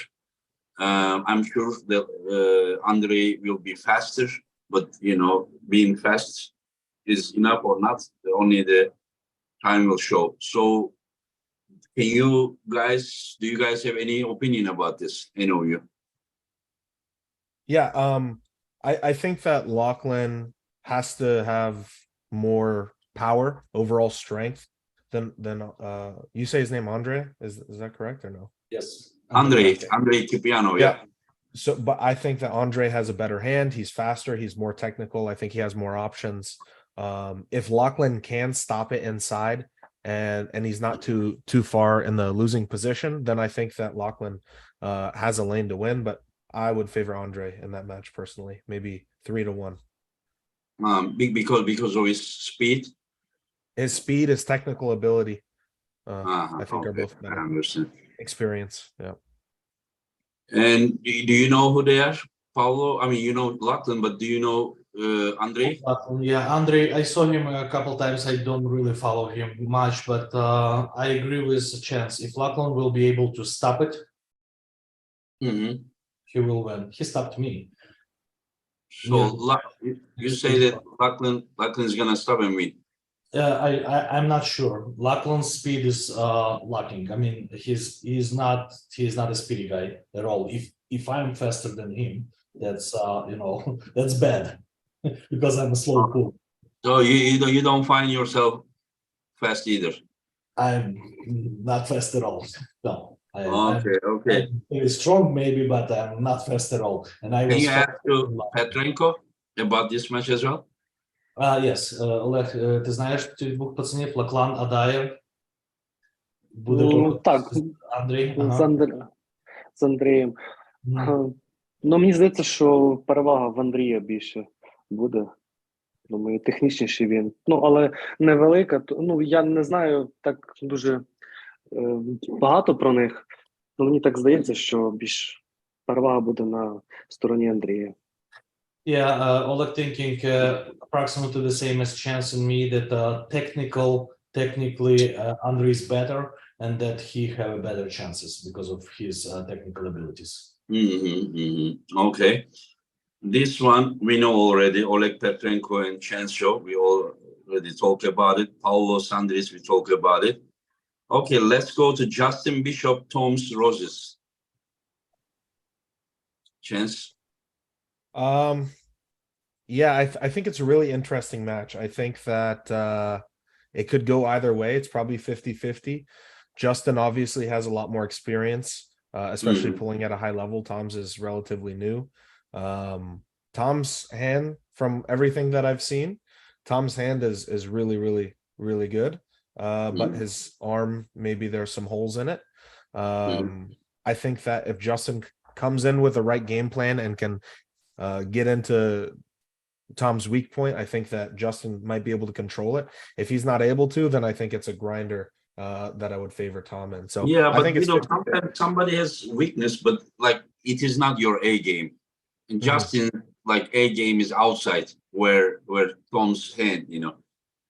S1: I'm sure that Andrei will be faster, but you know, being fast is enough or not. Only the time will show. So, do you guys have any opinion about this? I know you.
S4: Yeah, I think that Lachlan has to have more power, overall strength than you say his name Andre? Is that correct or no?
S2: Yes.
S1: Andrei Cipriano, yeah.
S4: So, but I think that Andre has a better hand. He's faster. He's more technical. I think he has more options. If Lachlan can stop it inside and he's not too far in the losing position, then I think that Lachlan has a lane to win. But I would favor Andre in that match personally, maybe 3-1.
S1: Because of his speed.
S4: His speed, his technical ability, I think are both better.
S1: I understand.
S4: Experience, yeah.
S1: And do you know who they are, Pavlo? I mean, you know Lachlan, but do you know Andrei?
S2: Yeah, Andrei, I saw him a couple times. I don't really follow him much, but I agree with Chance. If Lachlan will be able to stop it, he will win. He stopped me.
S1: So you say that Lachlan is gonna stop him win?
S2: I'm not sure. Lachlan's speed is lacking. I mean, he's not a speedy guy at all. If I'm faster than him, that's you know, that's bad because I'm a slow pool.
S1: So you don't find yourself fast either.
S2: I'm not fast at all. No.
S1: Okay.
S2: I'm very strong maybe, but I'm not fast at all. And I
S1: Can
S2: was
S1: you ask to Petrenko about this match as well?
S2: Yes, Oleg, ти знаєш цих двох пацанів, Лаклан, Адаєв? Буде
S3: Ну, так,
S2: Андрій?
S3: з Андрієм. Ну, мені здається, що перевага в Андрія більше буде. Думаю, технічніший він. Ну, але невелика. Ну, я не знаю так дуже багато про них. Ну, мені так здається, що більш перевага буде на стороні Андрія.
S2: Yeah, Oleg thinking approximately the same as Chance and me, that technically Andrei is better and that he have better chances because of his technical abilities.
S1: Okay. This one we know already. Oleg, Petrenko, and Chance show. We already talked about it. Pavlo, Sandris, we talked about it. Okay, let's go to Justin Bishop, Tom's Roses. Chance.
S4: Yeah, I think it's a really interesting match. I think that it could go either way. It's probably 50-50. Justin obviously has a lot more experience, especially pulling at a high level. Tom's is relatively new. Tom's hand, from everything that I've seen, Tom's hand is really, really, really good. But his arm, maybe there's some holes in it. I think that if Justin comes in with the right game plan and can get into Tom's weak point, I think that Justin might be able to control it. If he's not able to, then I think it's a grinder that I would favor Tom in. So
S1: yeah, but
S4: I think
S1: you know, sometimes somebody has weakness, but like it is not your A game. And Justin, like A game is outside where Tom's hand, you know.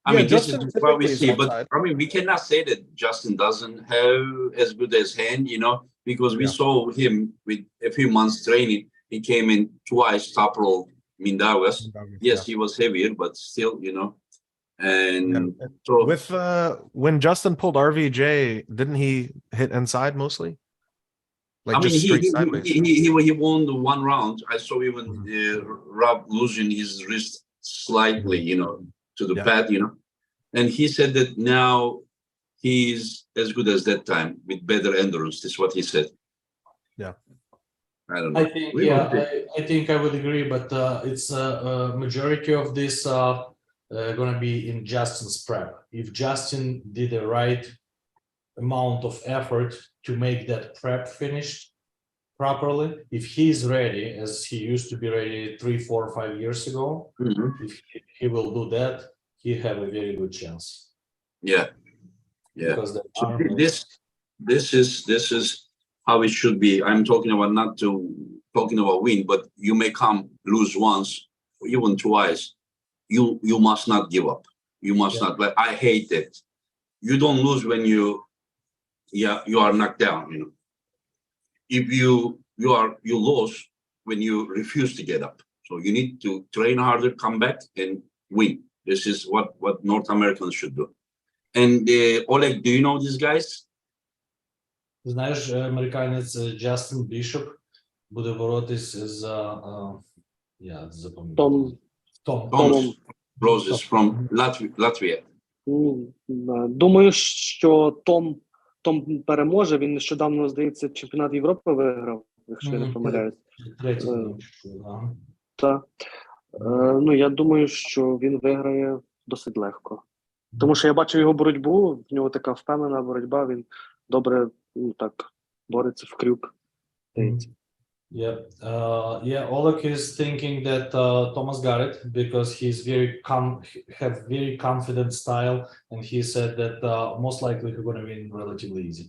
S1: I mean, this is what we see, but I mean, we cannot say that Justin doesn't have as good as hand, you know, because we saw him with a few months training. He came in twice top roll Mindaugas. Yes, he was heavier, but still, you know. And so
S4: with when Justin pulled RVJ, didn't he hit inside mostly? Like, I mean,
S1: he won the one round. I saw even Rob losing his wrist slightly, you know, to the pad, you know. And he said that now he is as good as that time with better endurance. This is what he said.
S4: Yeah.
S1: I don't know.
S2: I think,
S1: We
S2: yeah,
S1: will see.
S2: I think I would agree, but it's a majority of this gonna be in Justin's prep. If Justin did the right amount of effort to make that prep finished properly, if he's ready, as he used to be ready 3, 4, 5 years ago,
S1: Mhm.
S2: if he will do that, he have a very good chance.
S1: Yeah. Yeah.
S2: Because the
S1: So
S2: arm will-
S1: this is how it should be. I'm talking about not to talking about win, but you may come lose once, or even twice. You must not give up. You must not. Like I hate that. You don't lose when you are knocked down. You know, if you lose when you refuse to get up. So you need to train harder, come back, and win. This is what North Americans should do. And Oleg, do you know these guys?
S2: Знаєш, американець Джастин Бішоп буде боротись з я запам'ятав. Том.
S1: Thomas Roses from Latvia.
S3: Думаю, що Том переможе. Він нещодавно, здається, чемпіонат Європи виграв, якщо я не помиляюсь.
S2: Третій.
S3: Так. Ну, я думаю, що він виграє досить легко. Тому що я бачив його боротьбу, в нього така впевнена боротьба, він добре, ну, так, бореться в крюк.
S2: Yeah, Oleg is thinking that Thomas got it because he's have very confident style, and he said that most likely he's going to win relatively easy.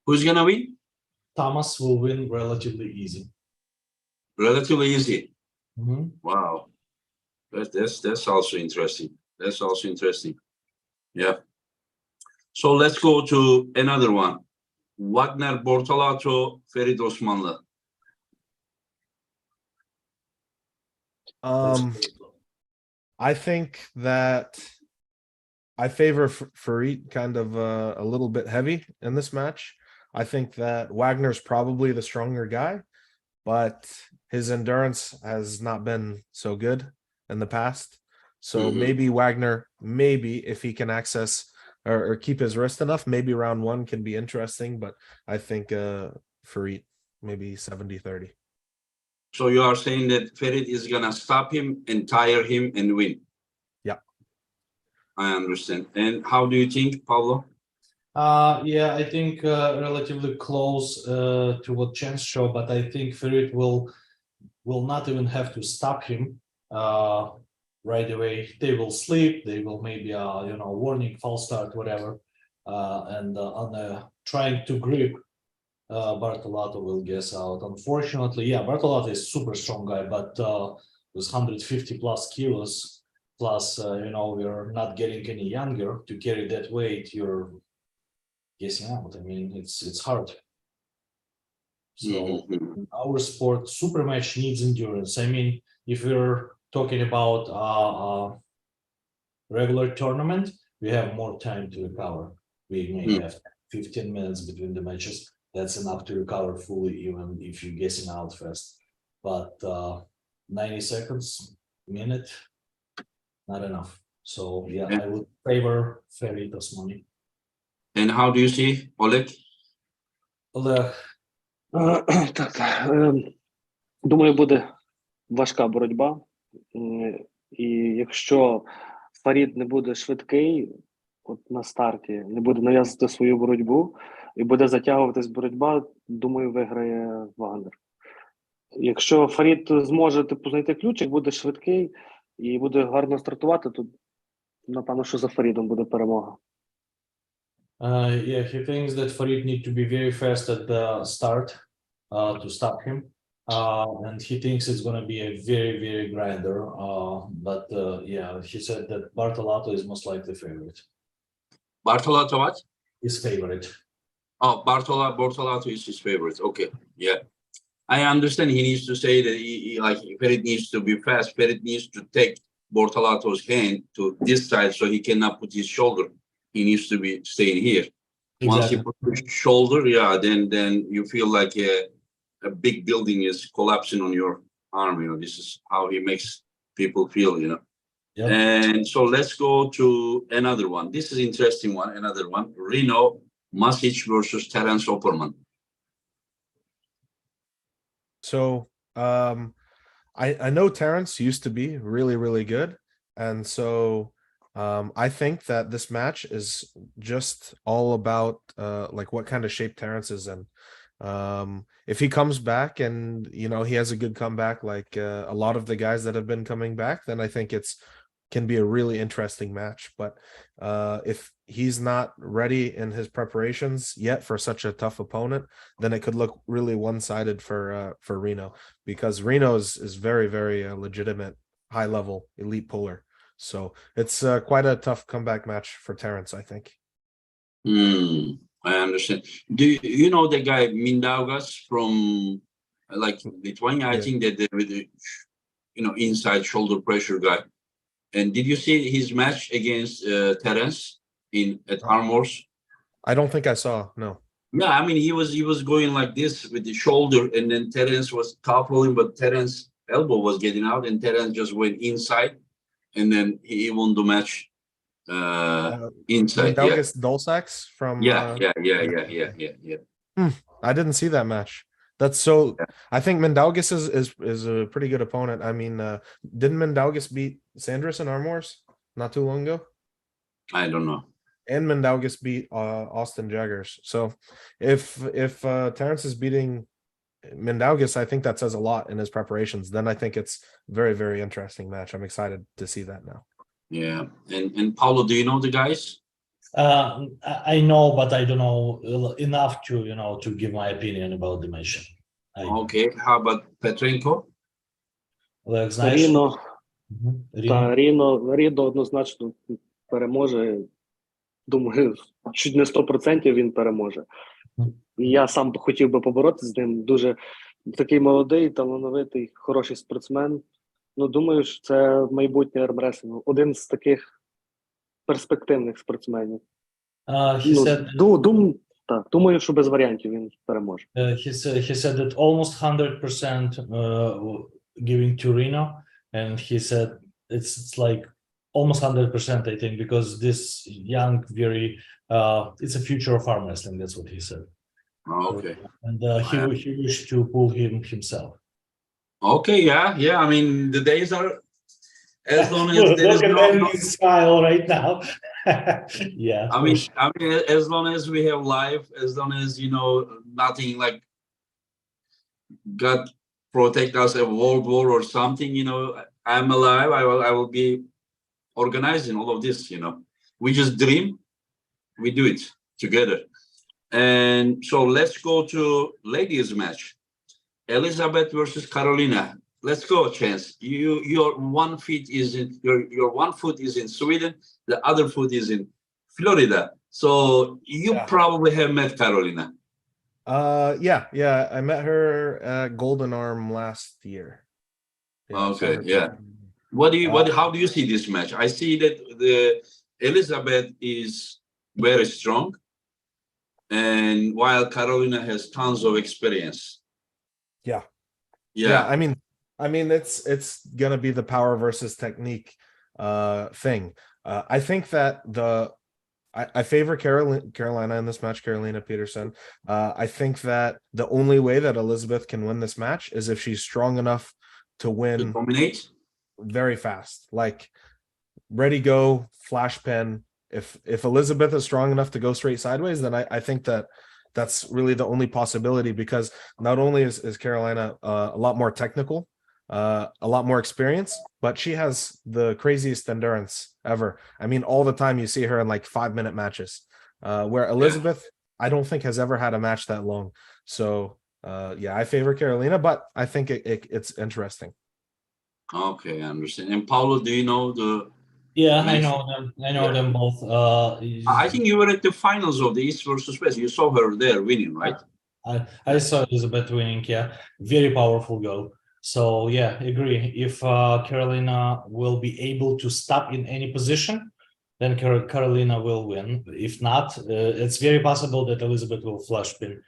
S1: Who's gonna win?
S2: Thomas will win relatively easy.
S1: Relatively easy.
S2: Mm-hmm.
S1: Wow, that's also interesting. That's also interesting. Yeah. So let's go to another one. Wagner Bortolato, Ferit Osmanlı.
S4: I think that I favor Farid kind of a little bit heavy in this match. I think that Wagner's probably the stronger guy, but his endurance has not been so good in the past. So maybe Wagner, maybe if he can access or keep his wrist enough, maybe round one can be interesting, but I think Farid, maybe 70-30.
S1: So you are saying that Ferit is gonna stop him and tire him and win?
S4: Yeah.
S1: I understand. And how do you think, Pavlo?
S2: Yeah, I think relatively close to what Chance showed, but I think Ferit will not even have to stop him right away. They will sleep, they will maybe warning, false start, whatever, and on trying to grip, Bartolato will guess out. Unfortunately, yeah, Bartolato is super strong guy, but with 150 plus kilos, plus we're not getting any younger to carry that weight. You're guessing out. I mean, it's hard. So in our sport, super match needs endurance. I mean, if we're talking about regular tournament, we have more time to recover. We may have 15 minutes between the matches. That's enough to recover fully, even if you're guessing out fast. But 90 seconds, minute, not enough. So yeah, I would favor Ferit Osmanlı.
S1: And how do you see Oleg?
S3: Так, думаю, буде важка боротьба. І якщо Фарід не буде швидкий от на старті, не буде нав'язувати свою боротьбу і буде затягуватись боротьба, думаю, виграє Вагнер. Якщо Фарід зможе знайти ключик, буде швидкий і буде гарно стартувати, то напевно, що за Фарідом буде перемога.
S2: Yeah, he thinks that Farid need to be very fast at the start to stop him. And he thinks it's going to be a very, very grinder. But yeah, he said that Bartolato is most likely favorite.
S1: Bartolato what?
S2: His favorite.
S1: Oh, Bortolato is his favorite. Okay, yeah. I understand he needs to say that Ferit needs to be fast. Ferit needs to take Bortolato's hand to this side so he cannot put his shoulder. He needs to be staying here. Exactly. Once he puts his shoulder, yeah, then you feel like a big building is collapsing on your arm. This is how he makes people feel.
S2: Yeah.
S1: And so let's go to another one. This is interesting one. Another one. Reno Masic versus Terence Opperman.
S4: So I know Terence used to be really, really good. And so I think that this match is just all about like what kind of shape Terence is in. If he comes back and he has a good comeback like a lot of the guys that have been coming back, then I think can be a really interesting match. But if he's not ready in his preparations yet for such a tough opponent, then it could look really one-sided for Reno, because Reno is very, very legitimate, high-level elite puller. So it's quite a tough comeback match for Terence, I think.
S1: I understand. Do you know the guy Mindaugas from like Lithuania? I think that the inside shoulder pressure guy. And did you see his match against Terence at Armors?
S4: I don't think I saw. No.
S1: Yeah, I mean he was going like this with the shoulder, and then Terence was toppling, but Terence elbow was getting out, and Terence just went inside, and then he won the match inside.
S4: Mindaugas Dulsax from.
S1: Yeah.
S4: I didn't see that match. That's so. I think Mindaugas is a pretty good opponent. I mean, didn't Mindaugas beat Sanders in Armors not too long ago?
S1: I don't know.
S4: And Mindaugas beat Austin Jaggers. So if Terence is beating Mindaugas, I think that says a lot in his preparations. Then I think it's very, very interesting match. I'm excited to see that now.
S1: Yeah, and Pavlo, do you know the guys?
S2: I know, but I don't know enough to to give my opinion about the match.
S1: Okay, how about Petrenko?
S3: Ріно однозначно переможе. Думаю, чуть не 100% він переможе. І я сам хотів би поборотися з ним. Дуже такий молодий, талановитий, хороший спортсмен. Ну, думаю, що це майбутнє армреслінгу. Один з таких перспективних спортсменів. Думаю, що без варіантів він переможе.
S2: He said that almost 100% giving to Reno, and he said it's like almost 100%, I think, because this young, very it's a future of arm wrestling. That's what he said.
S1: Okay.
S2: And he wished to pull him himself.
S1: Okay, yeah. I mean, the days are as long as there is
S2: no smile right now. Yeah.
S1: I mean, as long as we have life, as long as nothing like God protect us a world war or something. I'm alive. I will be organizing all of this. We just dream, we do it together. And so let's go to ladies match. Elizabeth versus Carolina. Let's go, Chance. Your one foot is in your one foot is in Sweden, the other foot is in Florida. So you probably have met Carolina.
S4: Yeah. I met her at Golden Arm last year.
S1: Okay, yeah. How do you see this match? I see that the Elizabeth is very strong, and while Carolina has tons of experience. Yeah.
S4: I mean, it's gonna be the power versus technique thing. I think that I favor Carolina in this match, Carolina Peterson. I think that the only way that Elizabeth can win this match is if she's strong enough to win,
S1: to dominate
S4: very fast, like ready go flash pin. If Elizabeth is strong enough to go straight sideways, then I think that's really the only possibility, because not only is Carolina a lot more technical, a lot more experience, but she has the craziest endurance ever. I mean, all the time you see her in like 5-minute matches, where Elizabeth, I don't think has ever had a match that long. So I favor Carolina, but I think it's interesting.
S1: Okay, I understand. And Pavlo, do you know the?
S2: Yeah, I know them. I know them both.
S1: I think you were at the finals of the East versus West. You saw her there winning, right?
S2: I saw Elizabeth winning. Yeah, very powerful girl. So yeah, agree. If Carolina will be able to stop in any position, then Carolina will win. If not, it's very possible that Elizabeth will flash pin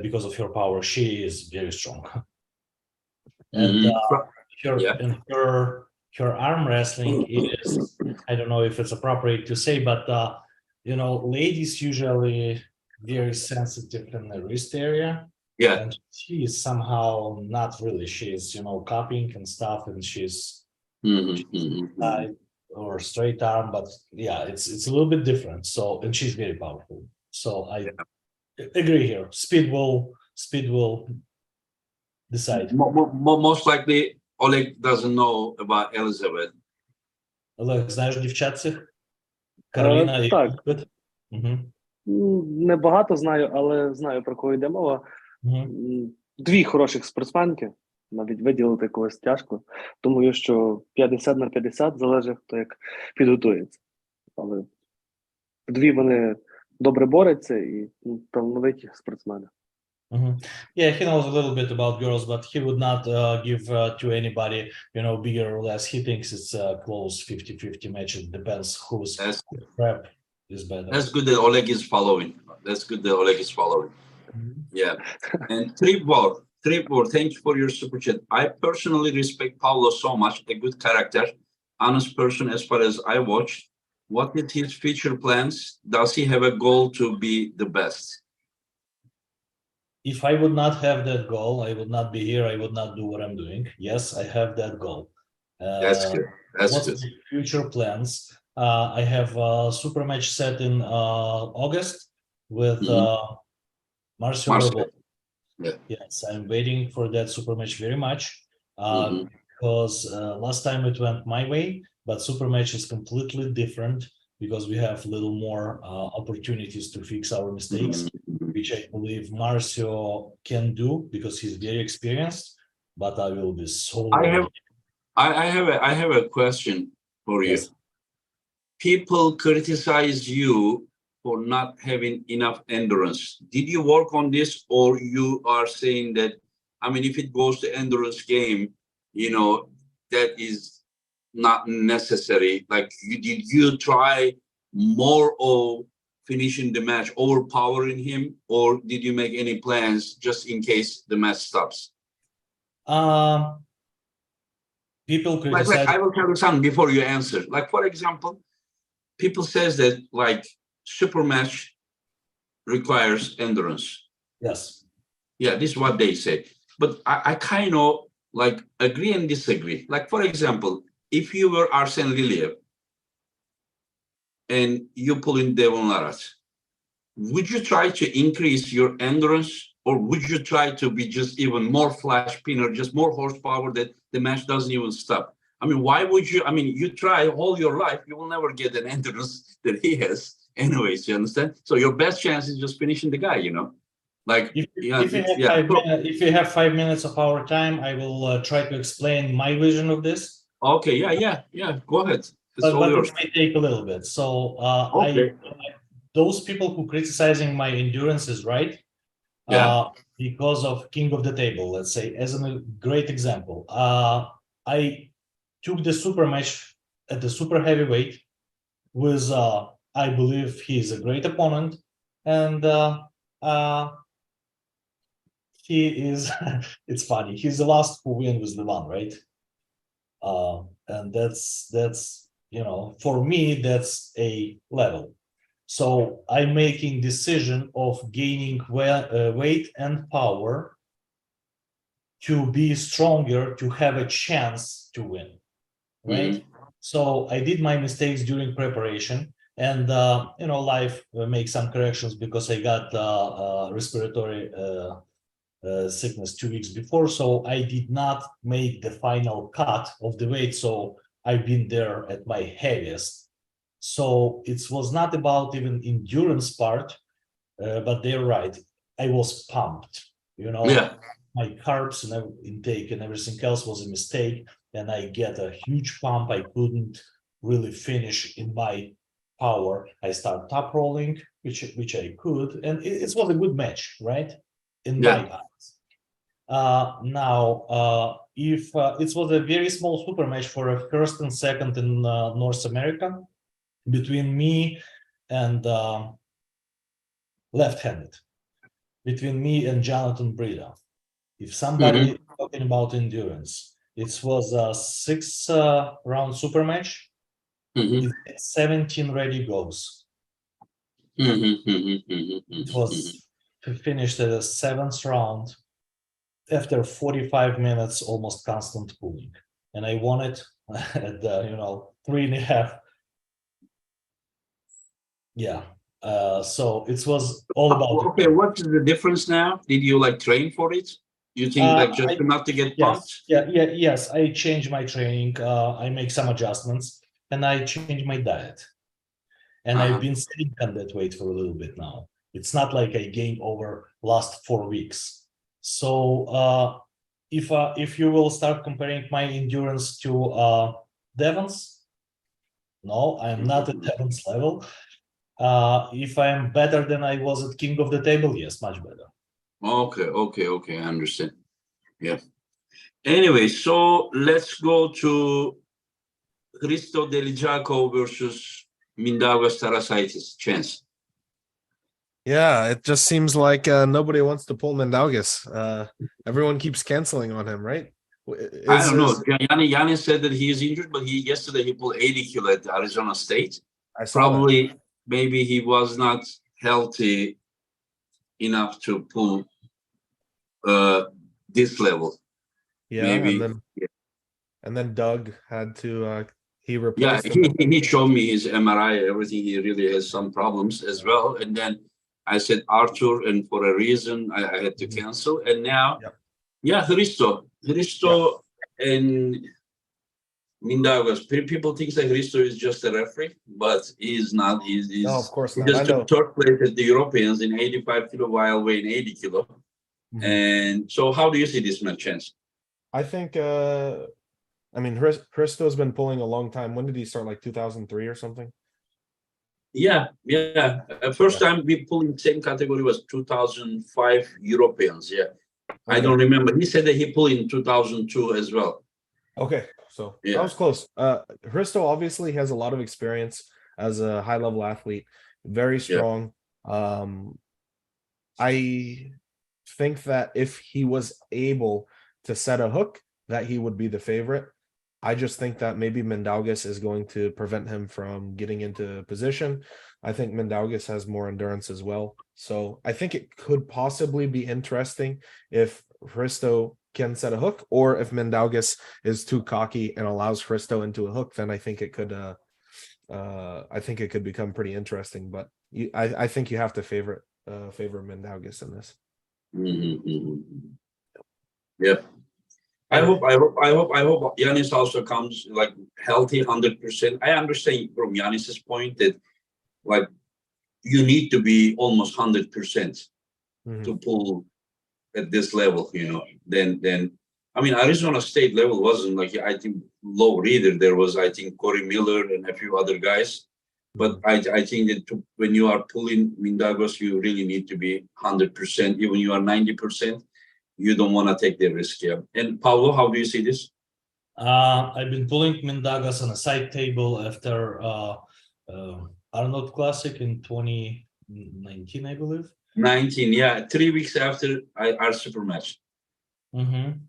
S2: because of her power. She is very strong. And her her arm wrestling is, I don't know if it's appropriate to say, but you know, ladies usually very sensitive in the wrist area.
S1: Yeah.
S2: And she is somehow not really. She's, you know, copying and stuff, and she's tight or straight arm, but yeah, it's a little bit different. So, and she's very powerful. So I agree here. Speed will decide.
S1: Most likely, Oleg doesn't know about Elizabeth.
S2: Олег, знаєш дівчат цих? Кароліна і
S3: так.
S2: Елизабет? Мгм.
S3: Небагато знаю, але знаю, про кого йде мова.
S2: Мгм.
S3: Дві хороших спортсменки, навіть виділити когось тяжко. Думаю, що 50/50 залежить, хто як підготується. Але дві вони добре борються і талановиті спортсмени.
S2: Yeah, he knows a little bit about girls, but he would not give to anybody, you know, bigger or less. He thinks it's a close 50-50 match. It depends whose prep is better.
S1: That's good that Oleg is following. That's good that Oleg is following. Yeah. And Tribor, thank you for your super chat. I personally respect Pavlo so much, a good character, honest person as far as I watched. What is his future plans? Does he have a goal to be the best?
S2: If I would not have that goal, I would not be here. I would not do what I'm doing. Yes, I have that goal.
S1: That's good. That's
S2: what's
S1: good.
S2: my future plans? I have a super match set in August with Marcio.
S1: Yeah.
S2: Yes, I'm waiting for that super match very much because last time it went my way, but super match is completely different because we have a little more opportunities to fix our mistakes, which I believe Marcio can do because he's very experienced. But I will be so.
S1: I have a question for you.
S2: Yes.
S1: People criticize you for not having enough endurance. Did you work on this, or you are saying that, I mean, if it goes to endurance game, you know, that is not necessary? Like, did you try more of finishing the match, overpowering him, or did you make any plans just in case the match stops?
S2: People criticize.
S1: Like I will tell you something before you answer. Like, for example, people says that like super match requires endurance.
S2: Yes.
S1: Yeah, this is what they say. But I kind of like agree and disagree. Like, for example, if you were Arsene Liliev and you pull in Devon Laras, would you try to increase your endurance, or would you try to be just even more flash pin or just more horsepower that the match doesn't even stop? I mean, why would you? I mean, you try all your life, you will never get an endurance that he has anyways, you understand? So your best chance is just finishing the guy, you know? Like,
S2: if you have 5 minutes of our time, I will try to explain my vision of this.
S1: Okay, yeah, go ahead.
S2: But it may take a little bit. So those people who criticizing my endurance is right. Because of King of the Table, let's say, as a great example. I took the super match at the super heavyweight with, I believe he's a great opponent, and he is, it's funny, he's the last who win with the one, right? And that's, you know, for me, that's a level. So I'm making decision of gaining weight and power to be stronger, to have a chance to win, right? So I did my mistakes during preparation, and you know, life makes some corrections because I got respiratory sickness 2 weeks before, so I did not make the final cut of the weight, so I've been there at my heaviest. So it was not about even endurance part, but they're right. I was pumped, you know. My carbs and intake and everything else was a mistake, and I get a huge pump. I couldn't really finish in my power. I start top rolling, which I could, and it was a good match, right? In my eyes. Now, if it was a very small super match for a first and second in North America, between me and left-handed, between me and Jonathan Breda. If somebody talking about endurance, It was a 6 round super match.
S1: Mhm,
S2: It's 17 ready goes.
S1: mhm, mhm, mhm,
S2: It
S1: mhm,
S2: was
S1: mhm.
S2: finished at the 7th round after 45 minutes, almost constant pulling, and I won it at 3.5. Yeah. So it was all about
S1: Okay, what is the difference now? Did you like train for it? You think like just not to get pumped?
S2: Yes. I changed my training. I make some adjustments, and I changed my diet. And I've been sitting on that weight for a little bit now. It's not like I gained over last 4 weeks. So if you will start comparing my endurance to Devon's, no, I'm not at Devon's level. If I'm better than I was at King of the Table, yes, much better.
S1: Okay, I understand. Yeah. Anyway, so let's go to Hristo Deligiaco versus Mindaugas Tarasaitis. Chance.
S4: Yeah, it just seems like nobody wants to pull Mindaugas. Everyone keeps canceling on him, right?
S1: I don't know. Yanni said that he is injured, but yesterday he pulled 80 kilo at Arizona State.
S4: I saw
S1: Probably, maybe he was not healthy enough to pull this level.
S4: Yeah,
S1: Maybe.
S4: and then Doug had to he
S1: Yeah,
S4: replaced him.
S1: he showed me his MRI, everything. He really has some problems as well. And then I said Arthur, and for a reason I had to cancel. And now,
S4: Yep.
S1: yeah, Hristo and Mindaugas. People think that Hristo is just a referee, but he's not.
S4: No, of course
S1: He
S4: not. I
S1: just
S4: know.
S1: took third place at the Europeans in 85 kilo while weighing 80 kilo. And so, how do you see this match, Chance?
S4: I think I mean Hristo's been pulling a long time. When did he start? Like 2003 or something?
S1: Yeah. First time we pulled in the same category was 2005 Europeans. Yeah. I
S4: Okay.
S1: don't remember. He said that he pulled in 2002 as well.
S4: Okay, so
S1: Yeah.
S4: that was close. Hristo obviously has a lot of experience as a high level athlete, very strong. I think that if he was able to set a hook, that he would be the favorite. I just think that maybe Mindaugas is going to prevent him from getting into position. I think Mindaugas has more endurance as well. So I think it could possibly be interesting if Hristo can set a hook, or if Mindaugas is too cocky and allows Hristo into a hook, then I think it could become pretty interesting. But I think you have to favor Mindaugas in this.
S1: Yep. I hope Yanis also comes like healthy 100%. I understand from Yanis's point that like you need to be almost 100% to pull at this level, then I mean Arizona State level wasn't like I think low either. There was I think Corey Miller and a few other guys. But I think that when you are pulling Mindaugas, you really need to be 100%. Even you are 90%. You don't want to take the risk, yeah. And Pavlo, how do you see this?
S2: I've been pulling Mindaugas on a side table after Arnold Classic in 2019, I believe.
S1: 19, yeah. 3 weeks after our super match.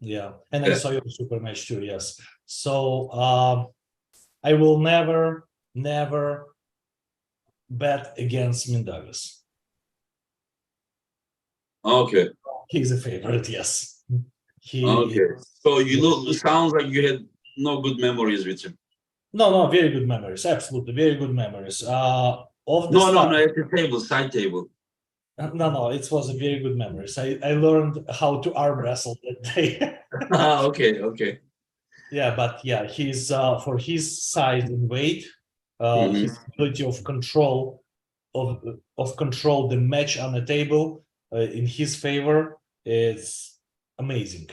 S2: Yeah, and I saw your super match too, yes. So I will never bet against Mindaugas.
S1: Okay.
S2: He's a favorite, yes.
S1: So you sounds like you had no good memories with him.
S2: No, very good memories. Absolutely, very good memories.
S1: No, at the table, side table.
S2: No, it was a very good memories. I learned how to arm wrestle that day.
S1: Okay.
S2: Yeah, but yeah, he's for his size and weight, his ability of control the match on the table in his favor is amazing.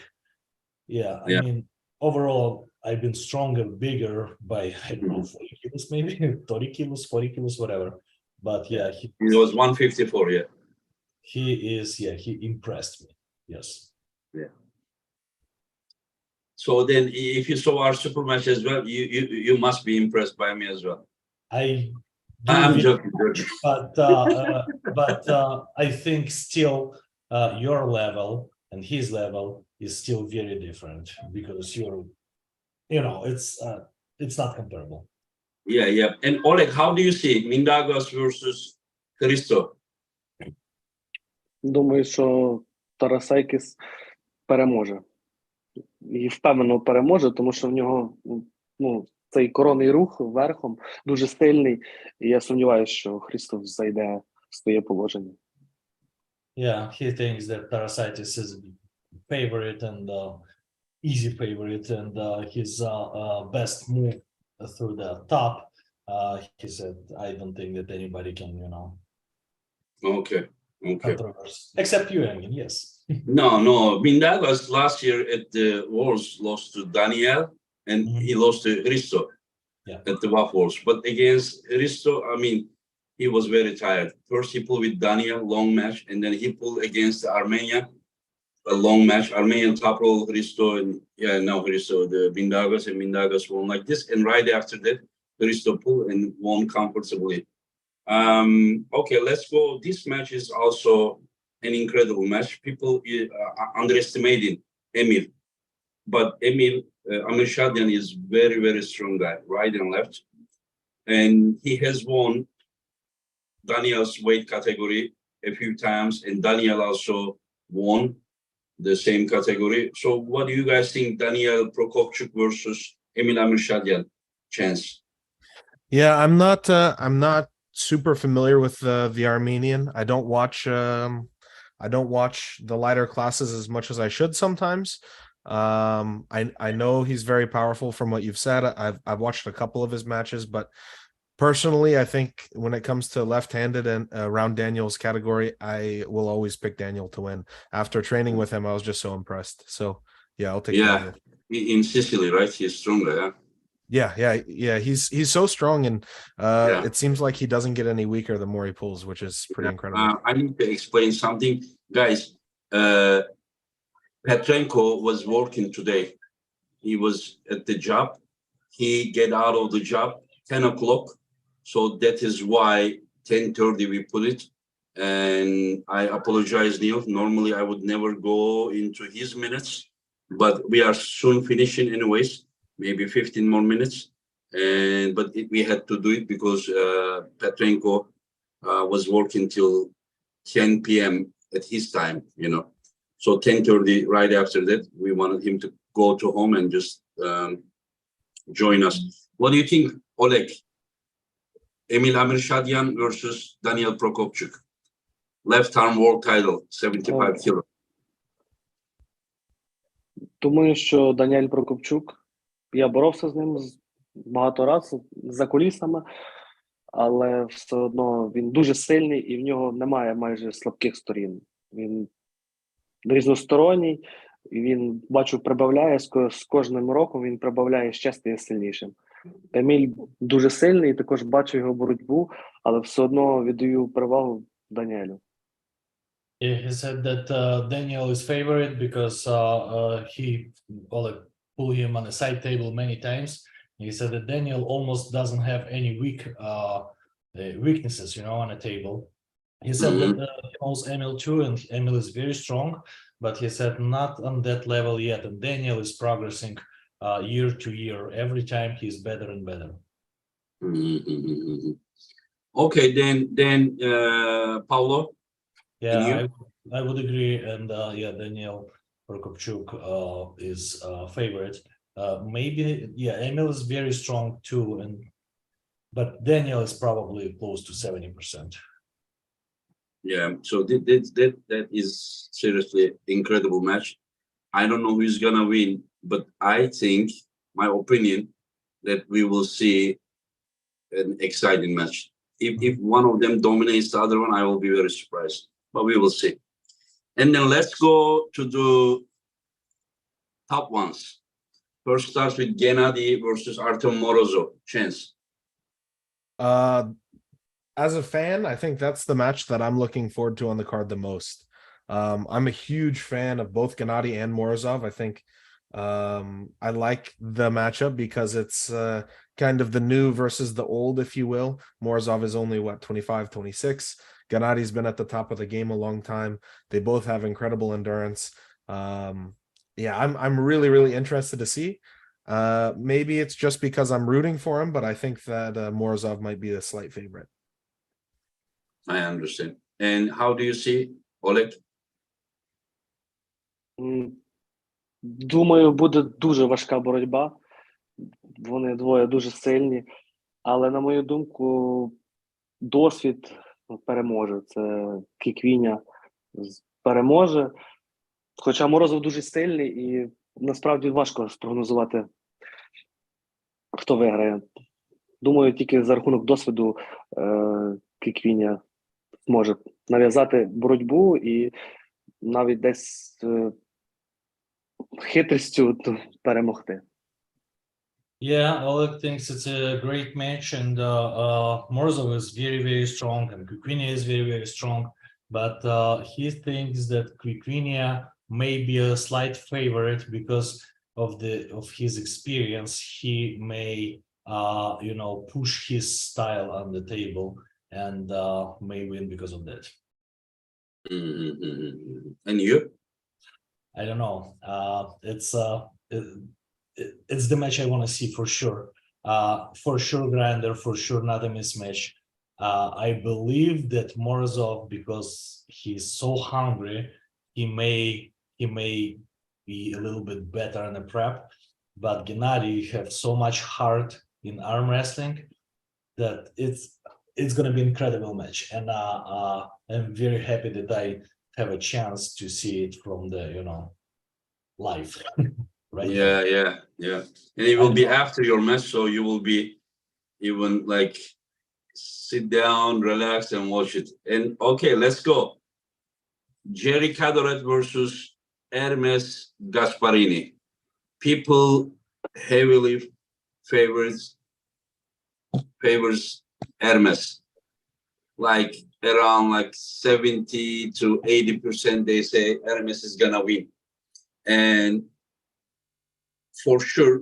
S2: Yeah, I mean, overall, I've been stronger, bigger by, I don't know, 40 kilos, maybe 30 kilos, 40 kilos, whatever. But yeah,
S1: he was 154, yeah.
S2: He impressed me. Yes.
S1: Yeah. So then if you saw our super match as well, you must be impressed by me as well. I'm joking.
S2: But I think still your level and his level is still very different because you're you know, it's not comparable.
S1: Yeah, yeah. And Oleg, how do you see Mindaugas versus Hristo?
S3: Думаю, що Тарасайкіс переможе. І впевнено переможе, тому що в нього цей коронний рух верхом дуже сильний. І я сумніваюся, що Христов зайде в своє положення.
S2: Yeah, he thinks that Tarasaitis is favorite and easy favorite, and his best move through the top. He said, I don't think that anybody can, you know,
S1: Okay, okay.
S2: controverse. Except you, Engin, yes.
S1: No. Mindaugas last year at the Worlds lost to Daniel, and he lost to Hristo at the WAF Worlds. But against Hristo, I mean, he was very tired. First, he pulled with Daniel, long match, and then he pulled against Armenia, a long match. Armenian top roll, Hristo, and Hristo, the Mindaugas, and Mindaugas won like this. And right after that, Hristo pulled and won comfortably. Okay, let's go. This match is also an incredible match. People are underestimating Emil, but Emil Amirshadyan is very, very strong guy, right and left, and he has won Daniel's weight category a few times, and Daniel also won the same category. So, what do you guys think, Daniel Prokopchuk versus Emil Amirshadyan chance?
S4: Yeah, I'm not super familiar with the Armenian. I don't watch the lighter classes as much as I should sometimes. I know he's very powerful from what you've said. I've watched a couple of his matches, but personally, I think when it comes to left-handed and around Daniel's category, I will always pick Daniel to win. After training with him, I was just so impressed. So yeah, I'll take Daniel.
S1: In Sicily, right? He's stronger, yeah.
S4: Yeah. He's so strong, and it seems like he doesn't get any weaker the more he pulls, which is pretty incredible.
S1: I need to explain something, guys. Petrenko was working today. He was at the job. He get out of the job 10 o'clock, so that is why 10:30 we put it. And I apologize, Neil. Normally I would never go into his minutes, but we are soon finishing anyways. Maybe 15 more minutes, but we had to do it because Petrenko was working till 10 p.m. at his time, you know. So 10:30, right after that, we wanted him to go to home and just join us. What do you think, Oleg? Emil Amirshadyan versus Daniel Prokopchuk, left arm world title, 75 kilo.
S3: Думаю, що Даніель Прокопчук, я боровся з ним багато разів за кулісами, але все одно він дуже сильний і в нього немає майже слабких сторін. Він різносторонній, і він, бачу, прибавляє з кожним роком, він прибавляє ще стає сильнішим. Еміль дуже сильний, також бачу його боротьбу, але все одно віддаю перевагу Даніелю.
S2: He said that Daniel is favorite because Oleg pulled him on a side table many times. He said that Daniel almost doesn't have any weaknesses, you know, on a table. He said that he knows Emil too, and Emil is very strong, but he said not on that level yet. And Daniel is progressing year to year. Every time he's better and better.
S1: Okay, then Pavlo.
S2: Yeah, I would agree, and Daniel Prokopchuk is favorite. Maybe Emil is very strong too, but Daniel is probably close to 70%.
S1: Yeah, so that is seriously incredible match. I don't know who's gonna win, but I think, my opinion, that we will see an exciting match. If one of them dominates the other one, I will be very surprised. But we will see. And then let's go to the top ones. First starts with GENADI versus ARTYOM MOROZOV. Chance.
S4: As a fan, I think that's the match that I'm looking forward to on the card the most. I'm a huge fan of both GENADI and MOROZOV. I think I like the matchup because it's kind of the new versus the old, if you will. MOROZOV is only, 25, 26. GENADI's been at the top of the game a long time. They both have incredible endurance. I'm really, really interested to see. Maybe it's just because I'm rooting for him, but I think that Morozov might be a slight favorite.
S1: I understand. And how do you see Oleg?
S3: Думаю, буде дуже важка боротьба. Вони двоє дуже сильні. Але, на мою думку, досвід переможе. Це Квіквіня переможе. Хоча Морозов дуже сильний і насправді важко спрогнозувати, хто виграє. Думаю, тільки за рахунок досвіду Квіквіня зможе нав'язати боротьбу і навіть десь хитрістю перемогти.
S2: Yeah, Oleg thinks it's a great match, and Morozov is very, very strong, and KVIKVINIA is very, very strong. But he thinks that KVIKVINIA may be a slight favorite because of his experience. He may, push his style on the table and may win because of that.
S1: And you?
S2: I don't know. It's the match I want to see for sure. For sure, grinder, for sure, not a mismatch. I believe that Morozov, because he's so hungry, he may be a little bit better in the prep. But GENADI have so much heart in arm wrestling that it's going to be an incredible match, and I'm very happy that I have a chance to see it from the live. Right.
S1: Yeah. And it will be after your match, so you will be even like sit down, relax, and watch it. And okay, let's go. Jerry Cadorette versus Hermes Gasparini. People heavily favors Hermes. Like around like 70 to 80%, they say Hermes is gonna win. And for sure,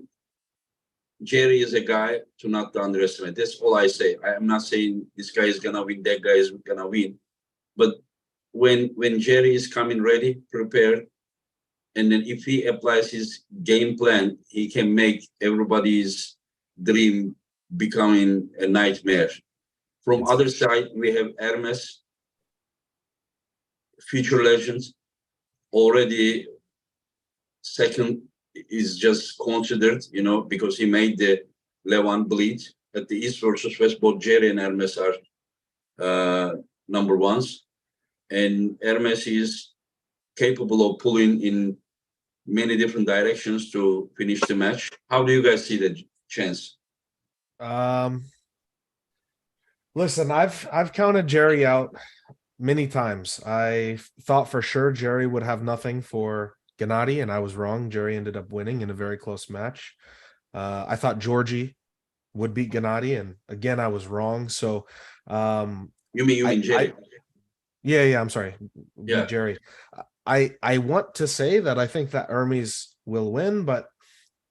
S1: Jerry is a guy to not underestimate. That's all I say. I'm not saying this guy is gonna win, that guy is gonna win. But when Jerry is coming ready, prepared, and then if he applies his game plan, he can make everybody's dream becoming a nightmare. From other side, we have Hermes, future legends, already second is just considered, because he made the Levan bleed. At the East versus West, both Jerry and Hermes are number ones. And Hermes is capable of pulling in many different directions to finish the match. How do you guys see the chance?
S4: Listen, I've counted Jerry out many times. I thought for sure Jerry would have nothing for GENADI, and I was wrong. Jerry ended up winning in a very close match. I thought Georgie would beat GENADI, and again I was wrong. So
S1: You mean Jerry?
S4: Yeah, I'm sorry.
S1: Yeah.
S4: Jerry. I want to say that I think that Hermes will win, but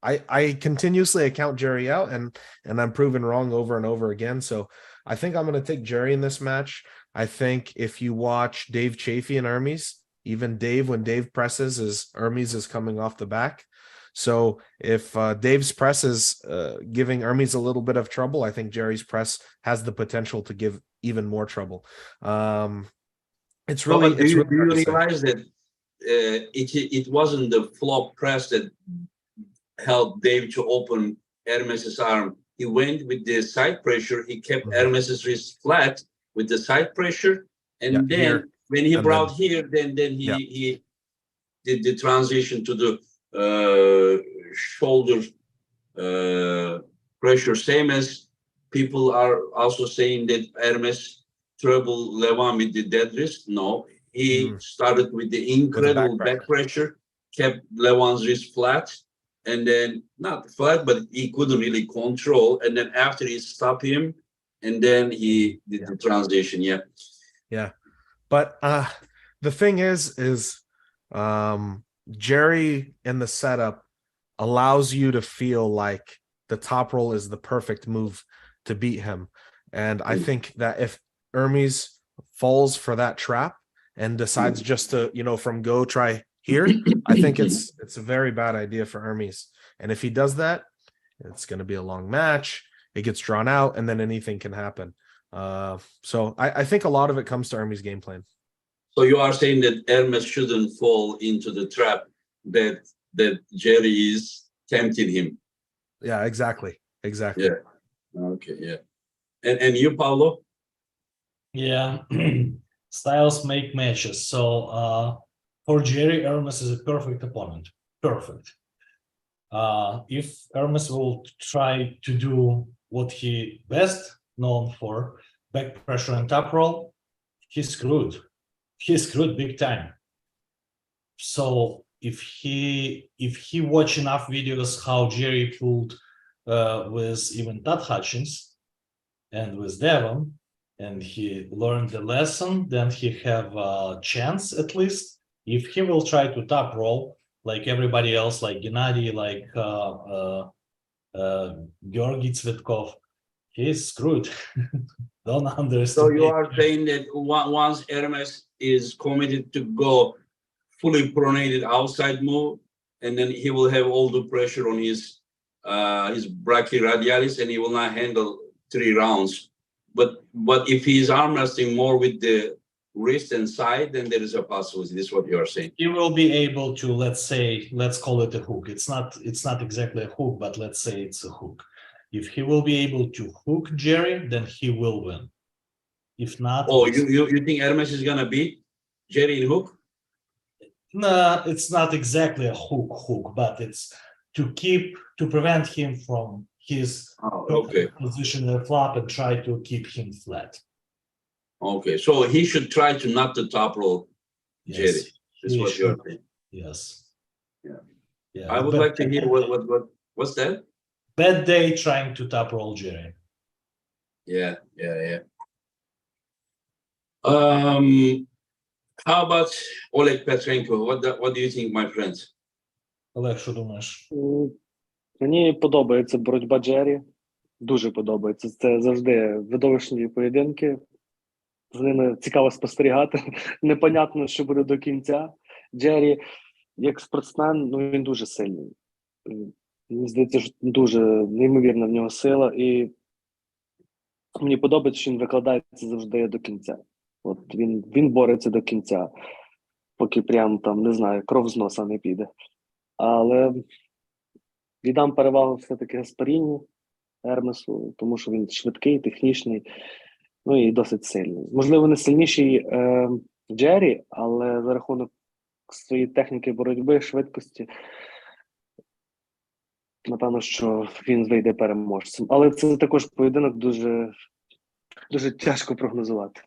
S4: I continuously count Jerry out, and I'm proven wrong over and over again. So I think I'm going to take Jerry in this match. I think if you watch Dave Chafee and Hermes, even Dave, when Dave presses, Hermes is coming off the back. So if Dave's press is giving Hermes a little bit of trouble, I think Jerry's press has the potential to give even more trouble. It's really.
S1: Do you realize that it wasn't the flop press that helped Dave to open Hermes's arm? He went with the side pressure. He kept Hermes's wrist flat with the side pressure, and then here, when he brought here, then he did the transition to the shoulder pressure. Same as people are also saying that Hermes trouble Levan with the dead wrist. No, he started with the incredible back pressure, kept Levan's wrist flat, and then not flat, but he couldn't really control. And then after he stopped him, and then he did the transition. Yeah.
S4: But the thing is Jerry in the setup allows you to feel like the top roll is the perfect move to beat him. And I think that if Hermes falls for that trap and decides just to, from go try here, I think it's a very bad idea for Hermes. And if he does that, it's going to be a long match. It gets drawn out, and then anything can happen. So I think a lot of it comes to Erme's game plan.
S1: So you are saying that Hermes shouldn't fall into the trap that Jerry is tempting him.
S4: Yeah, exactly. Exactly.
S1: Yeah. Okay. Yeah. And you, Pavlo?
S2: Yeah, styles make matches. So for Jerry, Hermes is a perfect opponent. Perfect. If Hermes will try to do what he best known for, back pressure and top roll, he's screwed. He's screwed big time. So if he watch enough videos how Jerry pulled with even Todd Hutchins and with Devon, and he learned the lesson, then he have a chance at least. If he will try to top roll like everybody else, like GENADI, like Georgi Tsvetkov, he's screwed. Don't underestimate.
S1: So you are saying that once Hermes is committed to go fully pronated outside move, and then he will have all the pressure on his brachyradialis, and he will not handle 3 rounds. But if he is arm wrestling more with the wrist and side, then there is a possibility. This is what you are saying.
S2: He will be able to, let's call it a hook. It's not exactly a hook, but let's say it's a hook. If he will be able to hook Jerry, then he will win. If not,
S1: oh, you think Hermes is gonna beat Jerry in hook?
S2: No, it's not exactly a hook, but it's to prevent him from his position in the flop and try to keep him flat.
S1: Okay, so he should try to not to top roll Jerry. That's what you're saying.
S2: Yes.
S1: Yeah. I would like to hear what's that?
S2: Bad day trying to top roll Jerry.
S1: Yeah. How about Oleg Petrenko? What do you think, my friends?
S2: Oleg, що думаєш?
S3: Мені подобається боротьба Джері. Дуже подобається. Це завжди видовищні поєдинки. З ними цікаво спостерігати. Непонятно, що буде до кінця. Джері, як спортсмен, він дуже сильний. Мені здається, що дуже неймовірна в нього сила. І мені подобається, що він викладається завжди до кінця. От він бореться до кінця, поки прям там, не знаю, кров з носа не піде. Але віддам перевагу все-таки Гаспаріні, Ермесу, тому що він швидкий, технічний, і досить сильний. Можливо, не сильніший Джері, але за рахунок своєї техніки боротьби, швидкості, напевно, що він вийде переможцем. Але це також поєдинок дуже тяжко прогнозувати.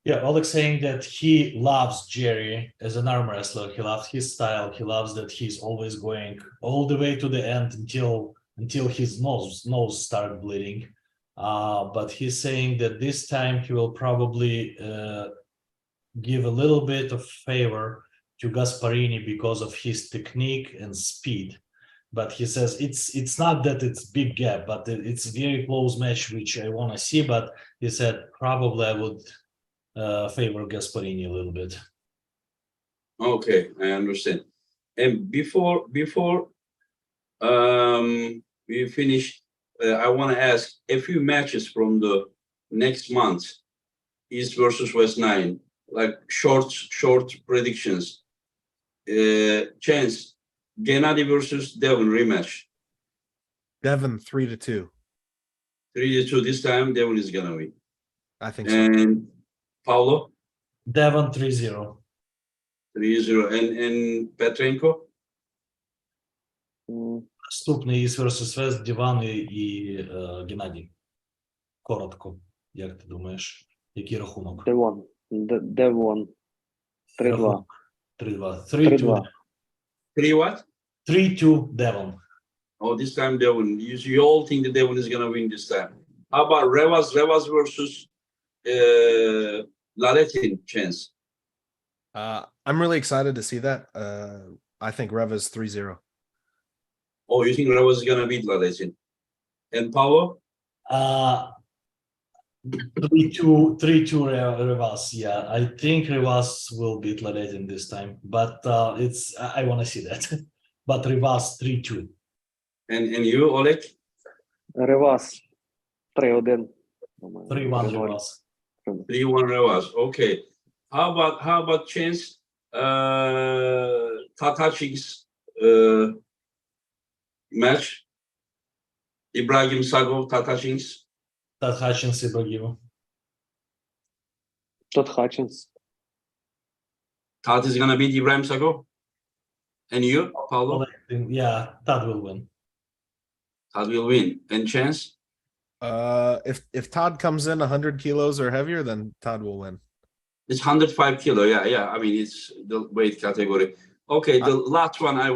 S2: Yeah, Oleg saying that he loves Jerry as an arm wrestler. He loves his style. He loves that he's always going all the way to the end until his nose start bleeding. But he's saying that this time he will probably give a little bit of favor to Gasparini because of his technique and speed. But he says it's not that it's big gap, but it's a very close match, which I want to see. But he said probably I would favor Gasparini a little bit.
S1: Okay, I understand. And before we finish, I want to ask a few matches from the next month, East versus West 9, like short predictions. Chance, GENADI versus Devon rematch.
S4: Devon 3-2.
S1: 3-2 this time. Devon is gonna win.
S4: I think so.
S1: And Pavlo?
S2: Devon 3-0.
S1: 3-0. And Petrenko?
S2: Наступний East versus West, Диван і Геннадій. Коротко, як ти думаєш? Який рахунок?
S3: Девон. 3-2.
S2: 3-2.
S3: 3-2.
S1: 3 what?
S2: 3-2 Devon.
S1: Oh, this time Devon. You all think that Devon is gonna win this time. How about Revas versus Laretin, Chance?
S4: I'm really excited to see that. I think Reva's 3-0.
S1: Oh, you think Revas is gonna beat Laretin? And Pavlo?
S2: 3-2 Revas. Yeah, I think Revas will beat Laretin this time, but I want to see that. but Rivas 3-2.
S1: And you, Oleg?
S3: Ревас 3-1.
S2: 3-1 Rivas.
S1: 3-1 Revas. Okay. How about chance? Tatacic's match. Ibrahim Sagov, Tatacic's.
S2: That Hutchins Ibrahimov.
S3: Тот Хатчинс.
S1: Tat is gonna beat Ibrahim Sagov. And you, Pavlo?
S2: Yeah, Tad will win.
S1: Tat will win. And chance?
S4: If Todd comes in 100 kilos or heavier, then Todd will win.
S1: It's 105 kilo. Yeah. I mean, it's the weight category. Okay, the last one I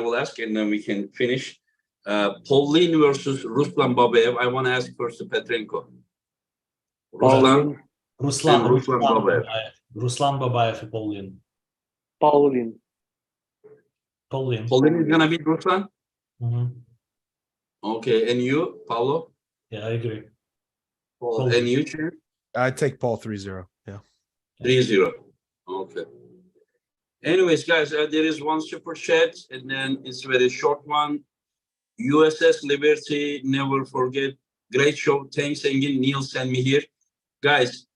S1: will ask, and then we can finish. Pauline versus Ruslan Babayev. I want to ask first to Petrenko. Ruslan Babayev.
S2: Ruslan Babayev and Pauline.
S3: Pauline.
S1: Pauline is gonna beat Ruslan. Okay, and you, Pavlo?
S2: Yeah, I agree.
S1: Paul. And you, Chair?
S4: I take Paul 3-0. Yeah.
S1: 3-0. Okay. Anyways, guys, there is one super chat, and then it's a very short one. USS Liberty, never forget. Great show. Thanks again. Neil sent me here. Guys,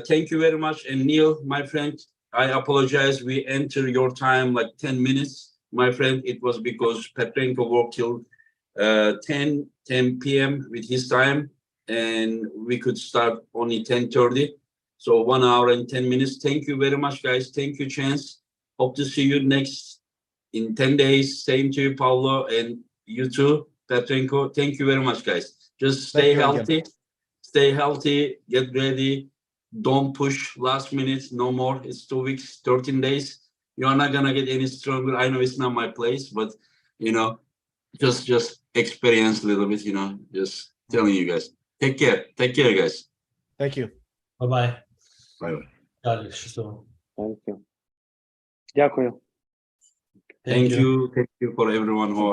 S1: thank you very much. And Neil, my friend, I apologize. We enter your time like 10 minutes. My friend, it was because Petrenko worked till 10 p.m. with his time, and we could start only 10:30. So 1 hour and 10 minutes. Thank you very much, guys. Thank you, Chance. Hope to see you next in 10 days. Same to you, Pavlo, and you too, Petrenko. Thank you very much, guys. Just stay healthy. Stay healthy. Get ready. Don't push last minute. No more. It's 2 weeks, 13 days. You are not gonna get any stronger. I know it's not my place, but you know, just experience a little bit. You know, just telling you guys. Take care. Take care, guys.
S4: Thank you.
S2: Bye-bye.
S1: Bye-bye.
S2: Далі, щасливо.
S3: Thank you. Дякую.
S1: Thank you for everyone who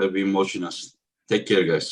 S1: have been watching us. Take care, guys.